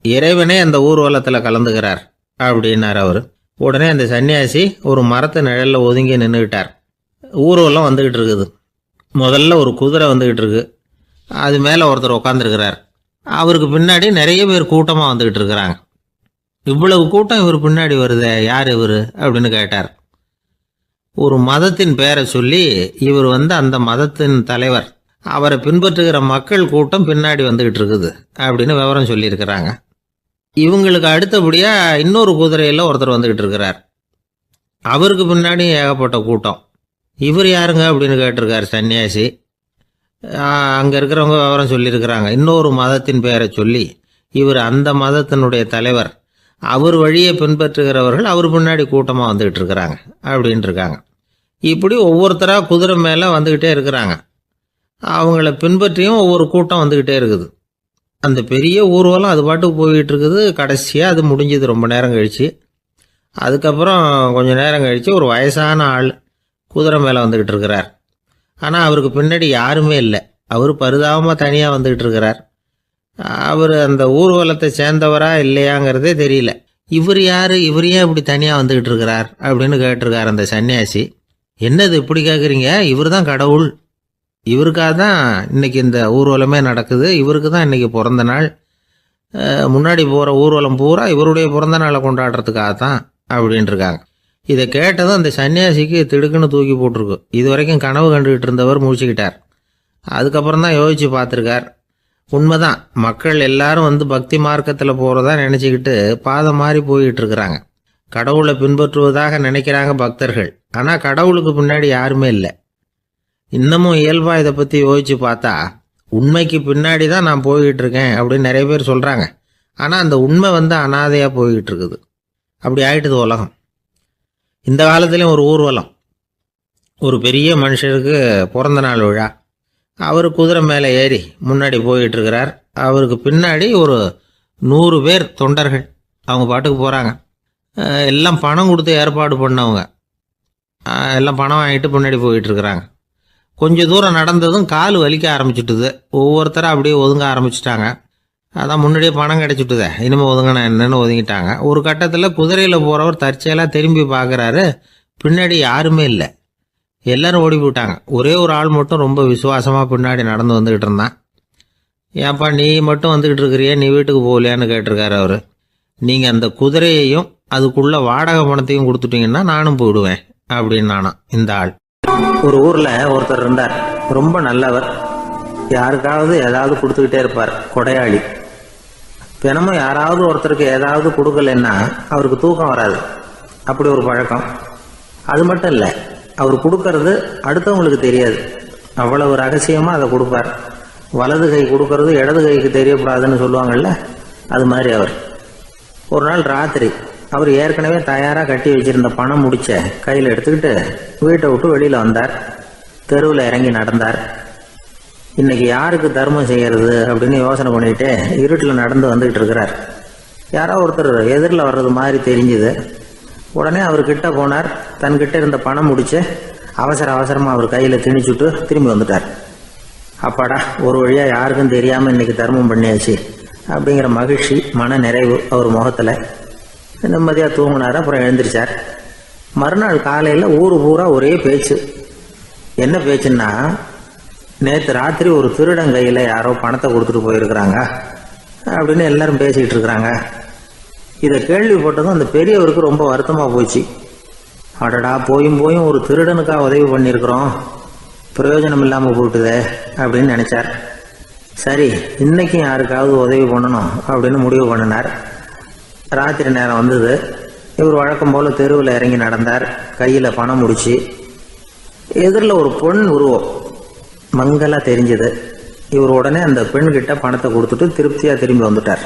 இறைவனே அந்த ஊர்வலத்தில் கலந்துக்கிறார் அப்படின்னார் அவர். உடனே அந்த சன்னியாசி ஒரு மரத்து நிழலில் ஒதுங்கி நின்றுக்கிட்டார். ஊர்வலம் வந்துக்கிட்டு இருக்குது. முதல்ல ஒரு குதிரை வந்துக்கிட்டு இருக்கு. அது மேலே ஒருத்தர் உட்காந்துருக்கிறார். அவருக்கு பின்னாடி நிறைய பேர் கூட்டமாக வந்துக்கிட்டு இருக்கிறாங்க. இவ்வளவு கூட்டம் இவர் பின்னாடி வருதே, யார் இவர் அப்படின்னு கேட்டார். ஒரு மதத்தின் பெயரை சொல்லி இவர் அந்த மதத்தின் தலைவர், அவரை பின்பற்றுகிற மக்கள் கூட்டம் பின்னாடி வந்துக்கிட்டு இருக்குது அப்படின்னு விவரம் சொல்லியிருக்கிறாங்க. இவங்களுக்கு அடுத்தபடியாக இன்னொரு குதிரையில் ஒருத்தர் வந்துக்கிட்டு இருக்கிறார். அவருக்கு பின்னாடி ஏகப்பட்ட கூட்டம். இவர் யாருங்க அப்படின்னு கேட்டிருக்கார் சன்னியாசி. அங்கே இருக்கிறவங்க விவரம் சொல்லியிருக்கிறாங்க. இன்னொரு மதத்தின் பெயரை சொல்லி இவர் அந்த மதத்தினுடைய தலைவர், அவர் வழியை பின்பற்றுகிறவர்கள் அவர் பின்னாடி கூட்டமாக வந்துக்கிட்டு இருக்கிறாங்க அப்படின்ட்டு இருக்காங்க. இப்படி ஒவ்வொருத்தராக குதிரை மேலே வந்துக்கிட்டே இருக்கிறாங்க. அவங்கள பின்பற்றியும் ஒவ்வொரு கூட்டம் வந்துக்கிட்டே இருக்குது. அந்த பெரிய ஊர்வலம் அது பாட்டுக்கு போய்கிட்டு இருக்குது. கடைசியாக அது முடிஞ்சது ரொம்ப நேரம் கழித்து. அதுக்கப்புறம் கொஞ்சம் நேரம் கழித்து ஒரு வயசான ஆள் குதிரை மேலே வந்துக்கிட்டு இருக்கிறார். ஆனால் அவருக்கு பின்னாடி யாருமே இல்லை. அவர் பரிதாபமாக தனியாக வந்துக்கிட்டு இருக்கிறார். அவர் அந்த ஊர்வலத்தை சேர்ந்தவரா இல்லையாங்கிறதே தெரியல. இவர் யார், இவர் ஏன் இப்படி தனியாக வந்துக்கிட்டு இருக்கிறார் அப்படின்னு கேட்டிருக்கார் அந்த சன்னியாசி. என்னது இப்படி கேட்குறீங்க? இவர் தான் கடவுள், இவருக்காக தான் இன்றைக்கி இந்த ஊர்வலமே நடக்குது, இவருக்கு தான் இன்றைக்கி பிறந்த நாள், முன்னாடி போகிற ஊர்வலம் பூரா இவருடைய பிறந்த நாளை கொண்டாடுறதுக்காக தான் அப்படின்ட்டுருக்காங்க. இதை கேட்டதும் அந்த சன்னியாசிக்கு திடுக்குன்னு தூக்கி போட்டிருக்கு. இது வரைக்கும் கனவு கண்டுகிட்டு இருந்தவர் முடிச்சுக்கிட்டார். அதுக்கப்புறம் தான் யோசித்து பார்த்துருக்கார். உண்மைதான், மக்கள் எல்லாரும் பக்தி மார்க்கத்தில் போகிறதா நினச்சிக்கிட்டு பாதம் மாறி போய்கிட்டு இருக்கிறாங்க. கடவுளை பின்பற்றுவதாக நினைக்கிறாங்க பக்தர்கள். ஆனால் கடவுளுக்கு பின்னாடி யாருமே இல்லை. இன்னமும் இயல்பாக இதை பற்றி யோசித்து பார்த்தா உண்மைக்கு பின்னாடி தான் நான் போய்கிட்டு இருக்கேன் அப்படின்னு நிறைய பேர் சொல்கிறாங்க. ஆனால் அந்த உண்மை அனாதையாக போய்கிட்டு இருக்குது. அப்படி ஆயிட்டுது உலகம். இந்த காலத்துலேயும் ஒரு ஊர்வலம், ஒரு பெரிய மனுஷருக்கு பிறந்த நாள் விழா. அவர் குதிரை மேலே ஏறி முன்னாடி போய்கிட்டு இருக்கிறார். அவருக்கு பின்னாடி ஒரு 100 பேர் தொண்டர்கள் அவங்க பாட்டுக்கு போகிறாங்க. எல்லாம் பணம் கொடுத்து ஏற்பாடு பண்ணவங்க. எல்லாம் பணம் வாங்கிட்டு பின்னாடி போயிட்டு இருக்கிறாங்க. கொஞ்சம் தூரம் நடந்ததும் கால் வலிக்க ஆரம்பிச்சுட்டுது. ஒவ்வொருத்தரும் அப்படியே ஒதுங்க ஆரம்பிச்சிட்டாங்க. அதான் முன்னாடியே பணம் கிடச்சிட்டுதே, இனிமேல் ஒதுங்கினா என்னன்னு ஒதுங்கிட்டாங்க. ஒரு கட்டத்தில் குதிரையில் போகிறவர் தற்செயலாக திரும்பி பார்க்குறாரு. பின்னாடி யாருமே இல்லை, எல்லோரும் ஓடி போயிட்டாங்க. ஒரே ஒரு ஆள் மட்டும் ரொம்ப விசுவாசமாக பின்னாடி நடந்து வந்துக்கிட்டு இருந்தான். ஏன்ப்பா நீ மட்டும் வந்துக்கிட்டு இருக்கிறியே, நீ வீட்டுக்கு போகலையான்னு கேட்டிருக்காரு அவர். நீங்கள் அந்த குதிரையையும் அதுக்குள்ளே வாடகை பணத்தையும் கொடுத்துட்டீங்கன்னா நானும் போயிடுவேன் அப்படின்னு நானாம் இந்த ஆள். ஒரு ஊரில் ஒருத்தர் இருந்தார், ரொம்ப நல்லவர். யாருக்காவது ஏதாவது கொடுத்துக்கிட்டே இருப்பார், கொடையாளி. தினமும் யாராவது ஒருத்தருக்கு ஏதாவது கொடுக்கலன்னா அவருக்கு தூக்கம் வராது. அப்படி ஒரு பழக்கம். அது மட்டும் இல்லை, அவர் கொடுக்கறது அடுத்தவங்களுக்கு தெரியாது. அவ்வளவு ரகசியமாக அதை கொடுப்பார். வலது கை கொடுக்கறது இடது கைக்கு தெரியக்கூடாதுன்னு சொல்லுவாங்கள்ல, அது மாதிரி அவர். ஒரு நாள் ராத்திரி அவர் ஏற்கனவே தயாராக கட்டி வச்சிருந்த பணம் முடிச்ச கையில் எடுத்துக்கிட்டு வீட்டை விட்டு வெளியில் வந்தார். தெருவில் இறங்கி நடந்தார். இன்னைக்கு யாருக்கு தர்மம் செய்கிறது அப்படின்னு யோசனை பண்ணிட்டு இருட்டில் நடந்து வந்துக்கிட்டு இருக்கிறார். யாரோ ஒருத்தர் எதிரில் வர்றது மாதிரி தெரிஞ்சுது. உடனே அவர்கிட்ட போனார். தன்கிட்ட இருந்த பணம் முடிச்சு அவசரமாக அவர் கையில் திணிச்சுட்டு திரும்பி வந்துட்டார். அப்பாடா, ஒரு வழியாக யாருக்கும் தெரியாமல் இன்னைக்கு தர்மம் பண்ணியாச்சு அப்படிங்கிற மகிழ்ச்சி, மன நிறைவு அவர் முகத்தில். நிம்மதியாக தூங்கினார். அப்புறம் எழுந்திரிச்சார். மறுநாள் காலையில் ஊர் பூரா ஒரே பேச்சு. என்ன பேச்சுன்னா, நேற்று ராத்திரி ஒரு திருடன் கையில் யாரோ பணத்தை கொடுத்துட்டு போயிருக்கிறாங்க அப்படின்னு எல்லாரும் பேசிக்கிட்டு இருக்கிறாங்க. இதை கேள்விப்பட்டதும் அந்த பெரியவருக்கு ரொம்ப வருத்தமாக போச்சு. அடடா, போயும் ஒரு திருடனுக்காக உதவி பண்ணியிருக்கிறோம், பிரயோஜனம் இல்லாமல் போட்டுதே அப்படின்னு நினச்சார். சரி, இன்னைக்கும் யாருக்காவது உதவி பண்ணணும் அப்படின்னு முடிவு பண்ணினார். ராத்திரி நேரம் வந்தது. இவர் வழக்கம் போல் தெருவில் இறங்கி நடந்தார். கையில் பணம் முடிச்சு. எதிரில் ஒரு பெண் உருவம் மங்கலாக தெரிஞ்சது. இவர் உடனே அந்த பெண்கிட்ட பணத்தை கொடுத்துட்டு திருப்தியாக திரும்பி வந்துட்டார்.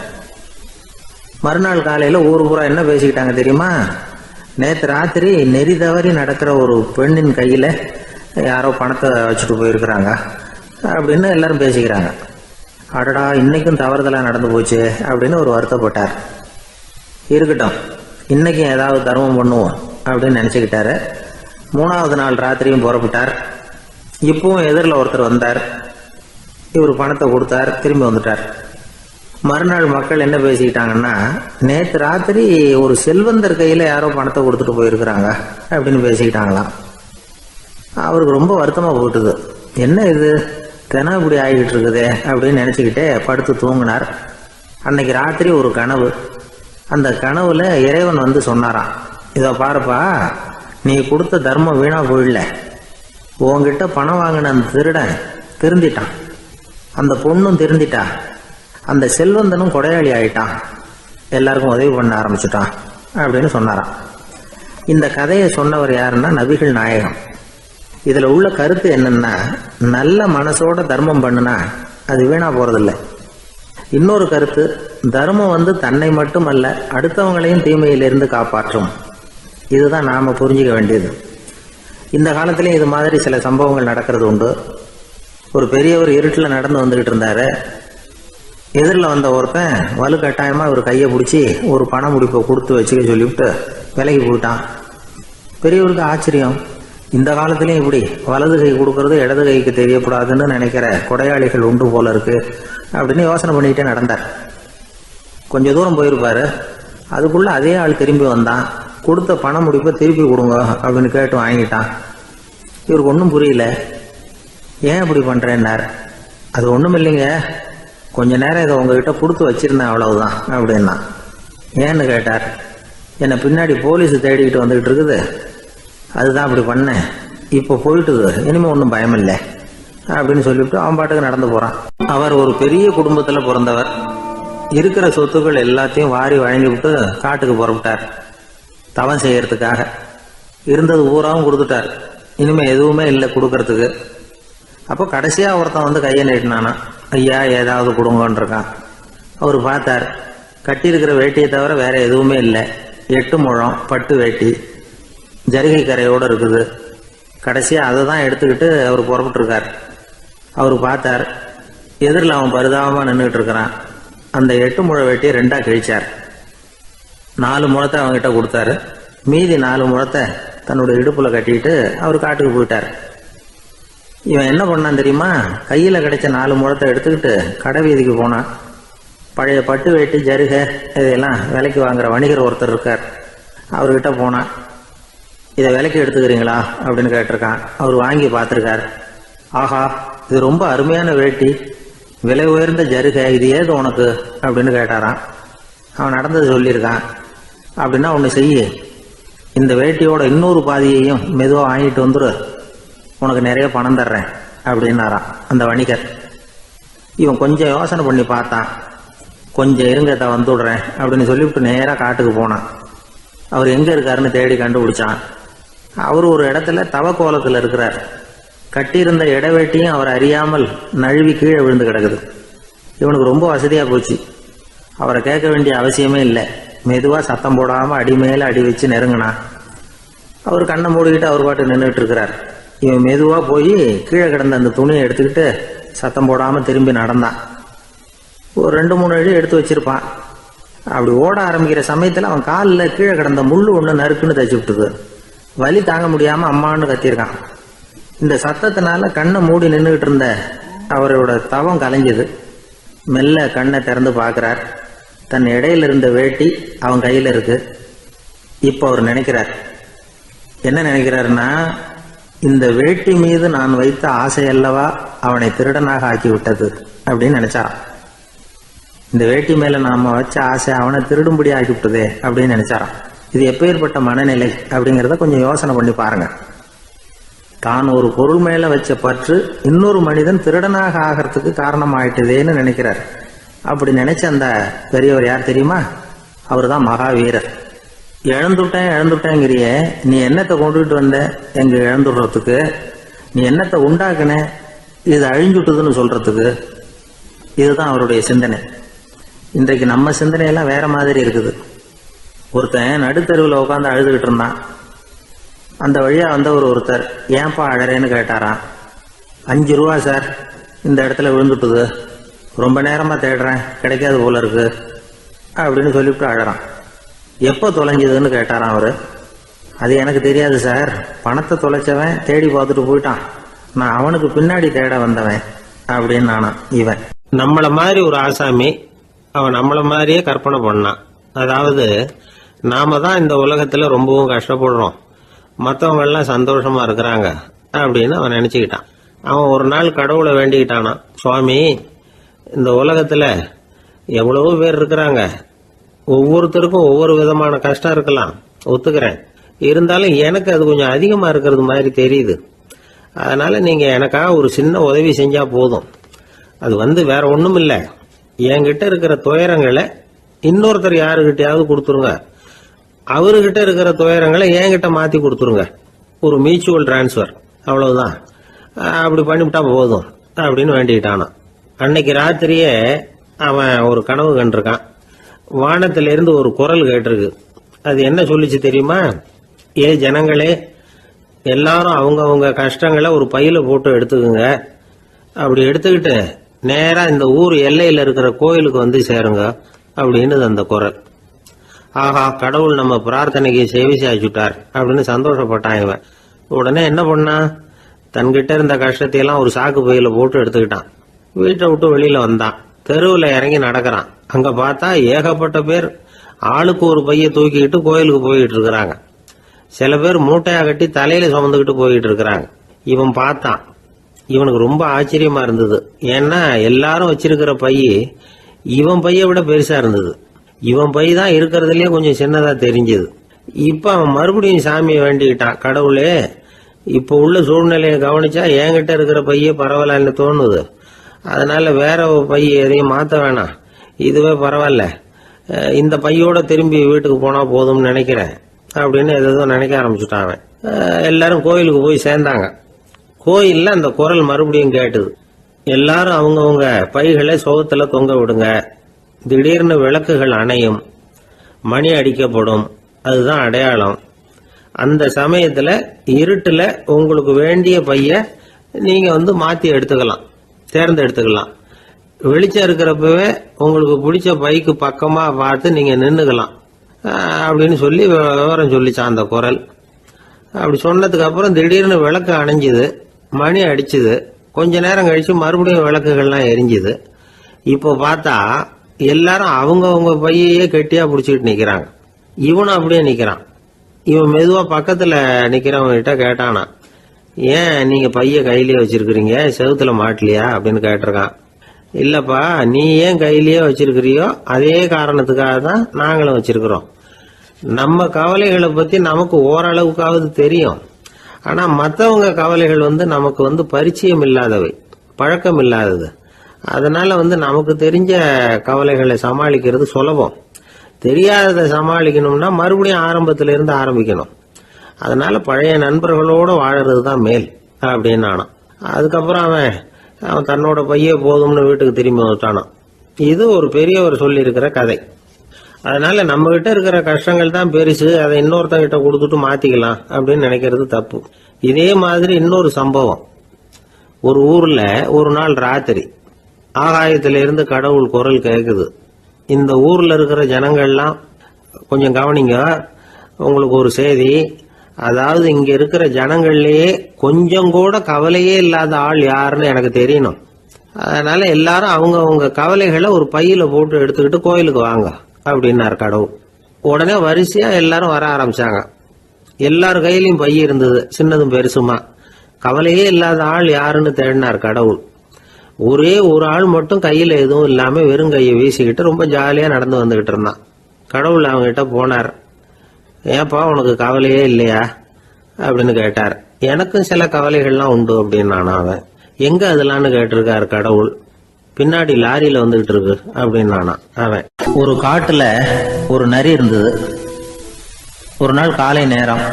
மறுநாள் காலையில் ஊர் பூரா என்ன பேசிக்கிட்டாங்க தெரியுமா? நேற்று ராத்திரி நெறி தவறி நடக்கிற ஒரு பெண்ணின் கையில் யாரோ பணத்தை வச்சுட்டு போயிருக்கிறாங்க அப்படின்னு எல்லாரும் பேசிக்கிறாங்க. அடடா, இன்னைக்கும் தவறுதலாக நடந்து போச்சு அப்படின்னு ஒரு வருத்தப்பட்டார். இருக்கட்டும், இன்னைக்கும் ஏதாவது தர்மம் பண்ணுவோம் அப்படின்னு நினச்சிக்கிட்டாரு. 3வது நாள் ராத்திரியும் புறப்பட்டார். இப்பவும் எதிரில் ஒருத்தர் வந்தார். இவர் பணத்தை கொடுத்தார், திரும்பி வந்துட்டார். மறுநாள் மக்கள் என்ன பேசிக்கிட்டாங்கன்னா, நேற்று ராத்திரி ஒரு செல்வந்தர் கையில் யாரோ பணத்தை கொடுத்துட்டு போயிருக்கிறாங்க அப்படின்னு பேசிக்கிட்டாங்களாம். அவருக்கு ரொம்ப வருத்தமாக போட்டுது. என்ன இது, தினம் இப்படி ஆகிட்டு இருக்குதே அப்படின்னு நினச்சிக்கிட்டே படுத்து தூங்கினார். அன்னைக்கு ராத்திரி ஒரு கனவு. அந்த கனவுல இறைவன் வந்து சொன்னாராம், இதை பாருப்பா, நீ கொடுத்த தர்மம் வீணா போயிடல. உன்கிட்ட பணம் வாங்கின அந்த திருடன் திருந்திட்டான், அந்த பொண்ணும் திருந்திட்டா, அந்த செல்வந்தனும் கொடையாளி ஆயிட்டான், எல்லாருக்கும் உதவி பண்ண ஆரம்பிச்சுட்டான் அப்படின்னு சொன்னாராம். இந்த கதையை சொன்னவர் யாருன்னா நபிகள் நாயகம். இதுல உள்ள கருத்து என்னன்னா, நல்ல மனசோட தர்மம் பண்ணுனா அது வீணா போறதில்லை. இன்னொரு கருத்து, தர்மம் வந்து தன்னை மட்டுமல்ல அடுத்தவங்களையும் தீமையிலிருந்து காப்பாற்றும். இதுதான் நாம புரிஞ்சுக்க வேண்டியது. இந்த காலத்திலேயும் இது மாதிரி சில சம்பவங்கள் நடக்கிறது உண்டு. ஒரு பெரியவர் இருட்டில் நடந்து வந்துகிட்டு இருந்தாரு. எதிரில் வந்த ஒருத்தன் வலுக்கட்டாயமா ஒரு கையை பிடிச்சி ஒரு பண முடிப்பை கொடுத்து வச்சுக்க சொல்லிவிட்டு விலகி போயிட்டான். பெரியவருக்கு ஆச்சரியம், இந்த காலத்திலையும் இப்படி வலது கை கொடுக்கறது இடது கைக்கு தெரியக்கூடாதுன்னு நினைக்கிற கொடையாளிகள் உண்டு போல இருக்கு அப்படின்னு யோசனை பண்ணிக்கிட்டே நடந்தார். கொஞ்சம் தூரம் போயிருப்பாரு. அதுக்குள்ள அதே ஆள் திரும்பி வந்தான். கொடுத்த பண முடிப்பை திருப்பி கொடுங்க அப்படின்னு கேட்டு வாங்கிட்டான். இவருக்கு ஒன்றும் புரியல. ஏன் இப்படி பண்றேன்னார். அது ஒன்றும் இல்லைங்க, கொஞ்ச நேரம் இதை உங்ககிட்ட கொடுத்து வச்சிருந்தேன் அவ்வளவுதான் அப்படின்னா. ஏன்னு கேட்டார். என்னை பின்னாடி போலீஸ் தேடிக்கிட்டு வந்துகிட்டு இருக்குது, அதுதான் அப்படி பண்ணேன், இப்போ போயிட்டுது, இனிமே ஒன்றும் பயம் இல்லை அப்படின்னு சொல்லிவிட்டு அவன் பாட்டுக்கு நடந்து போறான். அவர் ஒரு பெரிய குடும்பத்தில் பிறந்தவர். இருக்கிற சொத்துக்கள் எல்லாத்தையும் வாரி வழங்கி விட்டு காட்டுக்கு புறப்பட்டார் தவம் செய்யறதுக்காக. இருந்தது ஊராவும் கொடுத்துட்டார், இனிமே எதுவுமே இல்லை கொடுக்கறதுக்கு. அப்போ கடைசியா ஒருத்தன் வந்து கையை நீட்டினானா, ஐயா ஏதாவது கொடுங்கன்றிருக்கான். அவர் பார்த்தார், கட்டியிருக்கிற வேட்டியை தவிர வேற எதுவுமே இல்லை. 8 முழம் பட்டு வேட்டி ஜரிகை கரையோடு இருக்குது. கடைசியாக அதை தான் எடுத்துக்கிட்டு அவர் புறப்பட்டுருக்கார். அவர் பார்த்தார், எதிரில் அவன் பரிதாபமாக நின்றுட்டு இருக்கிறான். அந்த 8 முழ வேட்டியை 2ஆ கிழிச்சார். 4 முழத்தை அவங்ககிட்ட கொடுத்தாரு. மீதி 4 முழத்தை தன்னுடைய இடுப்புல கட்டிட்டு அவர் காட்டுக்கு போயிட்டார். இவன் என்ன பண்ணான் தெரியுமா, கையில் கிடைச்ச 4 முழத்தை எடுத்துக்கிட்டு கடை வீதிக்கு போனான். பழைய பட்டு வேட்டி ஜருகை இதையெல்லாம் விலைக்கு வாங்குற வணிகர் ஒருத்தர் இருக்கார். அவர்கிட்ட போனான். இதை விலைக்கு எடுத்துக்கிறீங்களா அப்படின்னு கேட்டிருக்கான். அவர் வாங்கி பார்த்துருக்கார். ஆஹா, இது ரொம்ப அருமையான வேட்டி, விலை உயர்ந்த ஜருகை, இது ஏது உனக்கு அப்படின்னு கேட்டாரான். அவன் நடந்தது சொல்லியிருக்கான். அப்படின்னா ஒன்று செய்ய, இந்த வேட்டியோட இன்னொரு பாதியையும் மெதுவாக வாங்கிட்டு வந்துரு, உனக்கு நிறைய பணம் தர்றேன் அப்படின்னாரான் அந்த வணிகர். இவன் கொஞ்சம் யோசனை பண்ணி பார்த்தான். கொஞ்சம் இருங்க, வந்துடுறேன் அப்படின்னு சொல்லிவிட்டு நேராக காட்டுக்கு போனான். அவர் எங்கே இருக்காருன்னு தேடி கண்டுபிடிச்சான். அவர் ஒரு இடத்துல தவக்கோலத்தில் இருக்கிறார். கட்டியிருந்த இடவேட்டியும் அவர் அறியாமல் நழுவி கீழே விழுந்து கிடக்குது. இவனுக்கு ரொம்ப வசதியாக போச்சு. அவரை கேட்க வேண்டிய அவசியமே இல்லை. மெதுவாக சத்தம் போடாமல் அடி மேலே அடி வச்சு நெருங்கினான். அவர் கண்ணை மூடிக்கிட்டு அவர் பாட்டு நின்றுட்டு இருக்கிறார். இவன் மெதுவாக போய் கீழே கிடந்த அந்த துணியை எடுத்துக்கிட்டு சத்தம் போடாமல் திரும்பி நடந்தான். ஒரு 2-3 அடி எடுத்து வச்சிருப்பான். அப்படி ஓட ஆரம்பிக்கிற சமயத்தில் அவன் காலில் கீழே கிடந்த முள்ளு ஒன்று நறுக்குன்னு தச்சு விட்டுது. வலி தாங்க முடியாமல் அம்மான்னு கத்தியிருக்கான். இந்த சத்தத்தினால கண்ணை மூடி நின்றுகிட்டு இருந்த அவரோட தவம் கலைஞ்சது. மெல்ல கண்ணை திறந்து பார்க்குறார். தன் இடையில இருந்த வேட்டி அவன் கையில் இருக்கு. இப்போ அவர் நினைக்கிறார், என்ன நினைக்கிறாருன்னா, இந்த வேட்டி மீது நான் வைத்த ஆசை அல்லவா அவனை திருடனாக ஆக்கி விட்டது அப்படின்னு நினைச்சாராம். இந்த வேட்டி மேல நாம வச்ச ஆசை அவனை திருடும்படி ஆக்கி விட்டதே அப்படின்னு நினைச்சாராம். இது எப்பேற்பட்ட மனநிலை அப்படிங்கிறத கொஞ்சம் யோசனை பண்ணி பாருங்க. தான் ஒரு பொருள் மேல வச்ச பற்று இன்னொரு மனிதன் திருடனாக ஆகிறதுக்கு காரணம் ஆயிட்டதேன்னு நினைக்கிறார். அப்படி நினைச்ச அந்த பெரியவர் யார் தெரியுமா? அவர் தான் மகாவீரர். இழந்துட்டேங்கிறிய, நீ என்னத்தை கொண்டுகிட்டு வந்த எங்க இழந்துடுறதுக்கு? நீ என்னத்தை உண்டாக்குன இது அழிஞ்சுட்டுதுன்னு சொல்றதுக்கு? இதுதான் அவருடைய சிந்தனை. இன்றைக்கு நம்ம சிந்தனையெல்லாம் வேற மாதிரி இருக்குது. ஒருத்தன் நடுத்தருவில் உட்காந்து அழுதுகிட்டு இருந்தான். அந்த வழியா வந்தவர் ஒருத்தர், ஏன்பா அழறேன்னு கேட்டாராம். 5 ரூபா சார், இந்த இடத்துல விழுந்துட்டுது, ரொம்ப நேரமா தேடுறேன், கிடைக்காது போல இருக்கு அப்படின்னு சொல்லிவிட்டு அழறான். எப்போ தொலைஞ்சதுன்னு கேட்டாராம் அவரு. அது எனக்கு தெரியாது சார், பணத்தை தொலைச்சவன் தேடி பார்த்துட்டு போயிட்டான், நான் அவனுக்கு பின்னாடி தேட வந்தவன் அப்படின்னு நானாம் இவன். நம்மள மாதிரி ஒரு ஆசாமி அவன் நம்மள மாதிரியே கற்பனை பண்ணான். அதாவது நாம தான் இந்த உலகத்துல ரொம்பவும் கஷ்டப்படுறோம், மற்றவங்க எல்லாம் சந்தோஷமா இருக்கிறாங்க அப்படின்னு அவன் நினைச்சுக்கிட்டான். அவன் ஒரு நாள் கடவுளை வேண்டிக்கிட்டானான், சுவாமி, இந்த உலகத்துல எவ்வளவோ பேர் இருக்கிறாங்க, ஒவ்வொருத்தருக்கும் ஒவ்வொரு விதமான கஷ்டம் இருக்கலாம், ஒத்துக்கிறேன். இருந்தாலும் எனக்கு அது கொஞ்சம் அதிகமா இருக்கிறது மாதிரி தெரியுது. அதனால நீங்க எனக்காக ஒரு சின்ன உதவி செஞ்சா போதும். அது வேற ஒண்ணும் இல்ல, என்கிட்ட இருக்கிற துயரங்களை இன்னொருத்தர் யாருகிட்டயாவது கொடுத்துருங்க, அவர்கிட்ட இருக்கிற துயரங்களை என்கிட்ட மாத்தி கொடுத்துருங்க. ஒரு மியூச்சுவல் டிரான்ஸ்பர், அவ்வளவுதான். அப்படி பண்ணிவிட்டா போதும் அப்படின்னு வேண்டிக்கிட்டானான். அன்னைக்கு ராத்திரியே அவன் ஒரு கனவு கண்டிருக்கான். வானத்திலிருந்து ஒரு குரல் கேட்டிருக்கு. அது என்ன சொல்லிச்சு தெரியுமா? ஏ ஜனங்களே, எல்லாரும் அவங்க கஷ்டங்களை ஒரு பையில போட்டு எடுத்துக்குங்க. அப்படி எடுத்துக்கிட்டு நேரா இந்த ஊர் எல்லையில இருக்கிற கோயிலுக்கு வந்து சேருங்க அப்படின்னு அந்த குரல். ஆஹா, கடவுள் நம்ம பிரார்த்தனைக்கு செவி சாய்ச்சுட்டார் அப்படின்னு சந்தோஷப்பட்டான் இவன். உடனே என்ன பண்ணா, தன்கிட்ட இருந்த கஷ்டத்தையெல்லாம் ஒரு சாக்கு பையில போட்டு எடுத்துக்கிட்டான். வீட்டை விட்டு வெளியில வந்தான். தெருவில் இறங்கி நடக்கிறான். அங்க பார்த்தா ஏகப்பட்ட பேர் ஆளுக்கு ஒரு பைய தூக்கிக்கிட்டு கோயிலுக்கு போயிட்டு இருக்கிறாங்க. சில பேர் மூட்டையா கட்டி தலையில சுமந்துக்கிட்டு போயிட்டு இருக்கிறாங்க. இவன் பார்த்தான். இவனுக்கு ரொம்ப ஆச்சரியமா இருந்தது. ஏன்னா எல்லாரும் வச்சிருக்கிற பைய இவன் பைய விட பெருசா இருந்தது. இவன் பை தான் இருக்கிறதுலயே கொஞ்சம் சின்னதா தெரிஞ்சது. இப்ப அவன் மறுபடியும் சாமியை வேண்டிக்கிட்டான், கடவுளே, இப்ப உள்ள சூழ்நிலையை கவனிச்சா என்கிட்ட இருக்கிற பைய பரவாயில்லன்னு தோணுது. அதனால வேற பைய எதையும் மாத்த வேணாம், இதுவே பரவாயில்ல, இந்த பையோட திரும்பி வீட்டுக்கு போனா போதும்னு நினைக்கிறேன் அப்படின்னு ஏதோ நினைக்க ஆரம்பிச்சுட்டான் அவன். எல்லாரும் கோயிலுக்கு போய் சேர்ந்தாங்க. கோயில்ல அந்த குரல் மறுபடியும் கேட்டுது. எல்லாரும் அவங்கவுங்க பைகளை சோகத்துல தொங்க விடுங்க, திடீர்னு விளக்குகள் அணையும், மணி அடிக்கப்படும், அதுதான் அடையாளம். அந்த சமயத்துல இருட்டுல உங்களுக்கு வேண்டிய பைய நீங்க மாத்தி எடுத்துக்கலாம், தேர்ந்தெடுத்துக்கலாம். வெளிச்சம் இருக்கிறப்பவே உங்களுக்கு பிடிச்ச பைக்கு பக்கமா பார்த்து நீங்க நின்னுக்கலாம் அப்படின்னு சொல்லி விவரம் சொல்லிச்சான் அந்த குரல். அப்படி சொன்னதுக்கு அப்புறம் திடீர்னு விளக்கு அணைஞ்சுது, மணி அடிச்சுது. கொஞ்ச நேரம் கழிச்சு மறுபடியும் விளக்குகள்லாம் எரிஞ்சுது. இப்போ பார்த்தா எல்லாரும் அவங்கவுங்க பையையே கெட்டியா பிடிச்சிட்டு நிக்கிறாங்க. இவனும் அப்படியே நிக்கிறான். இவன் மெதுவா பக்கத்துல நிக்கிறவங்க கிட்ட கேட்டானா, ஏன் நீங்க பைய கையிலேயே வச்சிருக்கிறீங்க, செவுத்துல மாட்டலையா அப்படின்னு கேட்டிருக்கான். இல்லப்பா, நீ ஏன் கையிலேயே வச்சிருக்கிறியோ அதே காரணத்துக்காக தான் நாங்களும் வச்சிருக்கிறோம். நம்ம கவலைகளை பத்தி நமக்கு ஓரளவுக்காவது தெரியும். ஆனா மற்றவங்க கவலைகள் நமக்கு பரிச்சயம் இல்லாதவை, பழக்கம் இல்லாதது. அதனால நமக்கு தெரிஞ்ச கவலைகளை சமாளிக்கிறது சுலபம். தெரியாததை சமாளிக்கணும்னா மறுபடியும் ஆரம்பத்தில இருந்து ஆரம்பிக்கணும். அதனால பழைய நண்பர்களோட வாழறது தான் மேல் அப்படின்னு ஆனான். அதுக்கப்புறம் அவன் தன்னோட பைய போதும்னு வீட்டுக்கு திரும்பி வந்துட்டானான். இது ஒரு பெரியவர் சொல்லி இருக்கிற கதை. அதனால நம்ம கிட்ட இருக்கிற கஷ்டங்கள் தான் பெருசு, அதை இன்னொருத்தங்கிட்ட கொடுத்துட்டு மாத்திக்கலாம் அப்படின்னு நினைக்கிறது தப்பு. இதே மாதிரி இன்னொரு சம்பவம். ஒரு ஊர்ல ஒரு நாள் ராத்திரி ஆகாயத்திலிருந்து கடவுள் குரல் கேட்குது. இந்த ஊர்ல இருக்கிற ஜனங்கள்லாம் கொஞ்சம் கவனிங்க, உங்களுக்கு ஒரு செய்தி. அதாவது இங்க இருக்கிற ஜனங்கள்லயே கொஞ்சம் கூட கவலையே இல்லாத ஆள் யாருன்னு எனக்கு தெரியணும். அதனால எல்லாரும் அவங்க கவலைகளை ஒரு பையில போட்டு எடுத்துக்கிட்டு கோயிலுக்கு வாங்க அப்படின்னாரு கடவுள். உடனே வரிசையா எல்லாரும் வர ஆரம்பிச்சாங்க. எல்லார் கையிலயும் பை இருந்தது, சின்னதும் பெருசுமா. கவலையே இல்லாத ஆள் யாருன்னு தேடினார் கடவுள். ஒரே ஒரு ஆள் மட்டும் கையில எதுவும் இல்லாம வெறும் கையை வீசிக்கிட்டு ரொம்ப ஜாலியா நடந்து வந்துகிட்டு இருந்தான். கடவுள் அவங்க கிட்ட போனார். ஏப்பா, உனக்கு கவலையே இல்லையா அப்படின்னு கேட்டார். எனக்கும் சில கவலைகள்லாம் உண்டு அப்படின்னு அவன். எங்க அதெல்லாம்னு கேட்டிருக்காரு கடவுள். பின்னாடி லாரியில வந்துகிட்டு இருக்கு அப்படின்னு அவன். ஒரு காட்டுல ஒரு நரி இருந்தது. ஒரு நாள் காலை நேரம்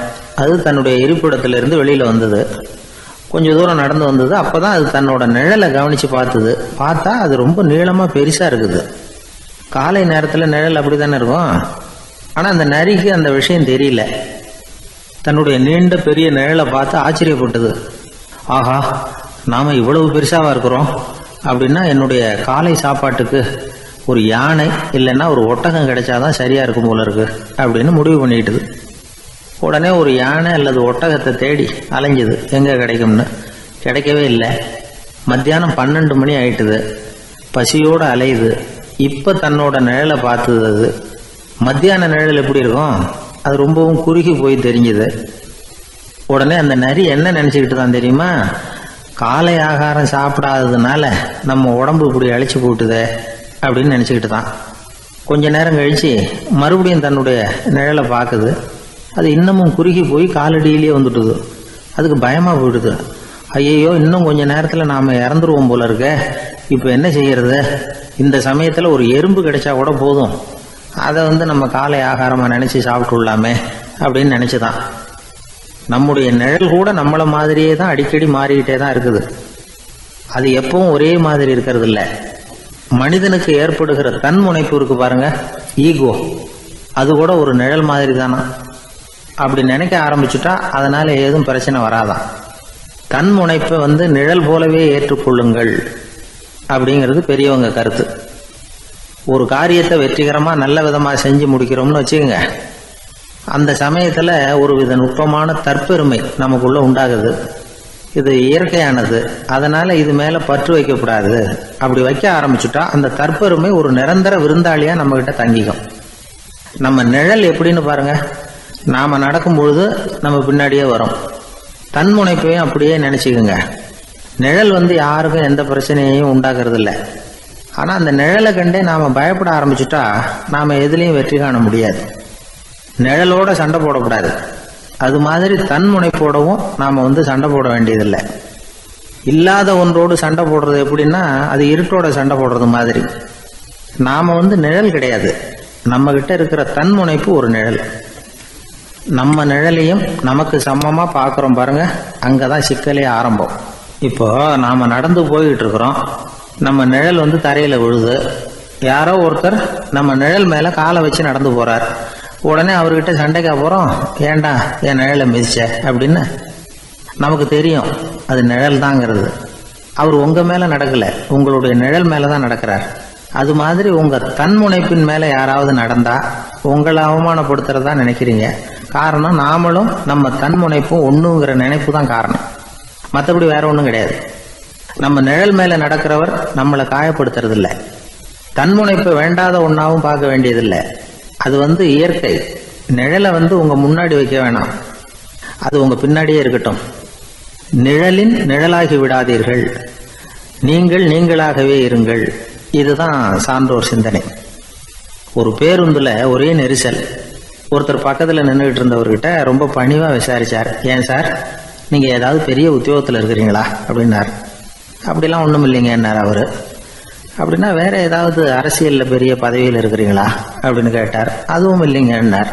அது தன்னுடைய இருப்பிடத்திலிருந்து வெளியில வந்தது. கொஞ்சம் தூரம் நடந்து வந்தது. அப்பதான் அது தன்னோட நிழலை கவனிச்சு பார்த்தது. பார்த்தா அது ரொம்ப நீளமா பெருசா இருக்குது. காலை நேரத்துல நிழல் அப்படித்தானே இருக்கும். ஆனா அந்த நரிக்கு அந்த விஷயம் தெரியல. தன்னுடைய நீண்ட பெரிய நிழலை பார்த்து ஆச்சரியப்பட்டது. ஆஹா, நாம இவ்வளவு பெருசாவா இருக்கிறோம் அப்படின்னா என்னுடைய காலை சாப்பாட்டுக்கு ஒரு யானை இல்லைன்னா ஒரு ஒட்டகம் கிடைச்சாதான் சரியா இருக்கும் போல இருக்கு அப்படின்னு முடிவு பண்ணிட்டுது. உடனே ஒரு யானை அல்லது ஒட்டகத்தை தேடி அலைஞ்சது, எங்க கிடைக்கும்னு. கிடைக்கவே இல்லை. மத்தியானம் 12 மணி ஆயிட்டுது. பசியோட அலையுது. இப்ப தன்னோட நிழலை பார்த்தது. அது மத்தியான நிழல் எப்படி இருக்கும், அது ரொம்பவும் குறுகி போய் தெரிஞ்சது. உடனே அந்த நரி என்ன நினைச்சுக்கிட்டு தான் தெரியுமா, காலை ஆகாரம் சாப்பிடாததுனால நம்ம உடம்பு இப்படி அழிச்சு போட்டுதே அப்படின்னு நினச்சிக்கிட்டு தான். கொஞ்ச நேரம் கழித்து மறுபடியும் தன்னுடைய நிழலை பார்க்குது. அது இன்னமும் குறுகி போய் காலடியிலேயே வந்துட்டுது. அதுக்கு பயமாக போயிடுது. ஐயையோ, இன்னும் கொஞ்ச நேரத்தில் நாம் இறந்துருவோம் போல இருக்க, இப்போ என்ன செய்யறது? இந்த சமயத்தில் ஒரு எறும்பு கிடைச்சா கூட போதும், அதை நம்ம காலை ஆகாரமாக நினச்சி சாப்பிட்டுள்ளாமே அப்படின்னு நினச்சிதான். நம்முடைய நிழல் கூட நம்மளை மாதிரியே தான் அடிக்கடி மாறிக்கிட்டே தான் இருக்குது. அது எப்பவும் ஒரே மாதிரி இருக்கிறது இல்லை. மனிதனுக்கு ஏற்படுகிற தன்முனைப்பு இருக்கு பாருங்க, ஈகோ, அது கூட ஒரு நிழல் மாதிரி தானா. அப்படி நினைக்க ஆரம்பிச்சுட்டா அதனால ஏதும் பிரச்சனை வராதான். தன்முனைப்பை நிழல் போலவே ஏற்றுக்கொள்ளுங்கள் அப்படிங்கிறது பெரியவங்க கருத்து. ஒரு காரியத்தை வெற்றிகரமாக நல்ல விதமாக செஞ்சு முடிக்கிறோம்னு வச்சுக்கோங்க, அந்த சமயத்தில் ஒரு வித நுட்பமான தற்பெருமை நமக்குள்ள உண்டாகுது. இது இயற்கையானது, அதனால இது மேலே பற்று வைக்கக்கூடாது. அப்படி வைக்க ஆரம்பிச்சுட்டா அந்த தற்பெருமை ஒரு நிரந்தர விருந்தாளியா நம்ம கிட்ட தங்கிக்கும். நம்ம நிழல் எப்படின்னு பாருங்க, நாம நடக்கும் பொழுது நம்ம பின்னாடியே வரும். தன்முனைப்பையும் அப்படியே நினைச்சுக்குங்க. நிழல் யாருக்கும் எந்த பிரச்சனையையும் உண்டாக்குறது இல்லை. ஆனா அந்த நிழலை கண்டே நாம பயப்பட ஆரம்பிச்சுட்டா நாம எதுலையும் வெற்றி காண முடியாது. நிழலோட சண்டை போடக்கூடாது. அது மாதிரி தன்முனைப்போடவும் நாம சண்டை போட வேண்டியதில்லை. இல்லாத ஒன்றோடு சண்டை போடுறது எப்படின்னா, அது இருட்டோட சண்டை போடுறது மாதிரி. நாம நிழல் கிடையாது, நம்ம கிட்ட இருக்கிற தன்முனைப்பு ஒரு நிழல். நம்ம நிழலையும் நமக்கு சமமா பார்க்குறோம் பாருங்க, அங்கதான் சிக்கலே ஆரம்பம். இப்போ நாம நடந்து போய்கிட்டு இருக்கிறோம், நம்ம நிழல் தரையில விழுது. யாரோ ஒருத்தர் நம்ம நிழல் மேல காலை வச்சு நடந்து போறார். உடனே அவர்கிட்ட சண்டைக்கா போறோம், ஏண்டா என் நிழலை மிதிச்ச அப்படின்னு. நமக்கு தெரியும் அது நிழல் தாங்கிறது. அவர் உங்க மேல நடக்கல, உங்களுடைய நிழல் மேலதான் நடக்கிறார். அது மாதிரி உங்க தன்முனைப்பின் மேல யாராவது நடந்தா உங்களை அவமானப்படுத்துறதா நினைக்கிறீங்க. காரணம், நாமளும் நம்ம தன்முனைப்பும் ஒண்ணுங்கிற நினைப்பு தான் காரணம், மற்றபடி வேற ஒன்றும் கிடையாது. நம்ம நிழல் மேல நடக்கிறவர் நம்மளை காயப்படுத்துறது இல்லை. தன்முனைப்பை வேண்டாத ஒன்னாவும் பார்க்க வேண்டியதில்லை. அது இயற்கை. நிழலை உங்க முன்னாடி வைக்க வேணாம், அது உங்க பின்னாடியே இருக்கட்டும். நிழலின் நிழலாகி விடாதீர்கள், நீங்கள் நீங்களாகவே இருங்கள். இதுதான் சான்றோர் சிந்தனை. ஒரு பேருந்துல ஒரே நெரிசல். ஒருத்தர் பக்கத்துல நின்றுகிட்டு இருந்தவர்கிட்ட ரொம்ப பணிவா விசாரிச்சார், ஏன் சார் நீங்க ஏதாவது பெரிய உத்தியோகத்துல இருக்கிறீங்களா அப்படின்னார். அப்படிலாம் ஒண்ணும் இல்லைங்க என்னார் அவரு. அப்படின்னா வேற ஏதாவது அரசியல்ல பெரிய பதவியில் இருக்கிறீங்களா அப்படின்னு கேட்டார். அதுவும் இல்லைங்கன்னார்.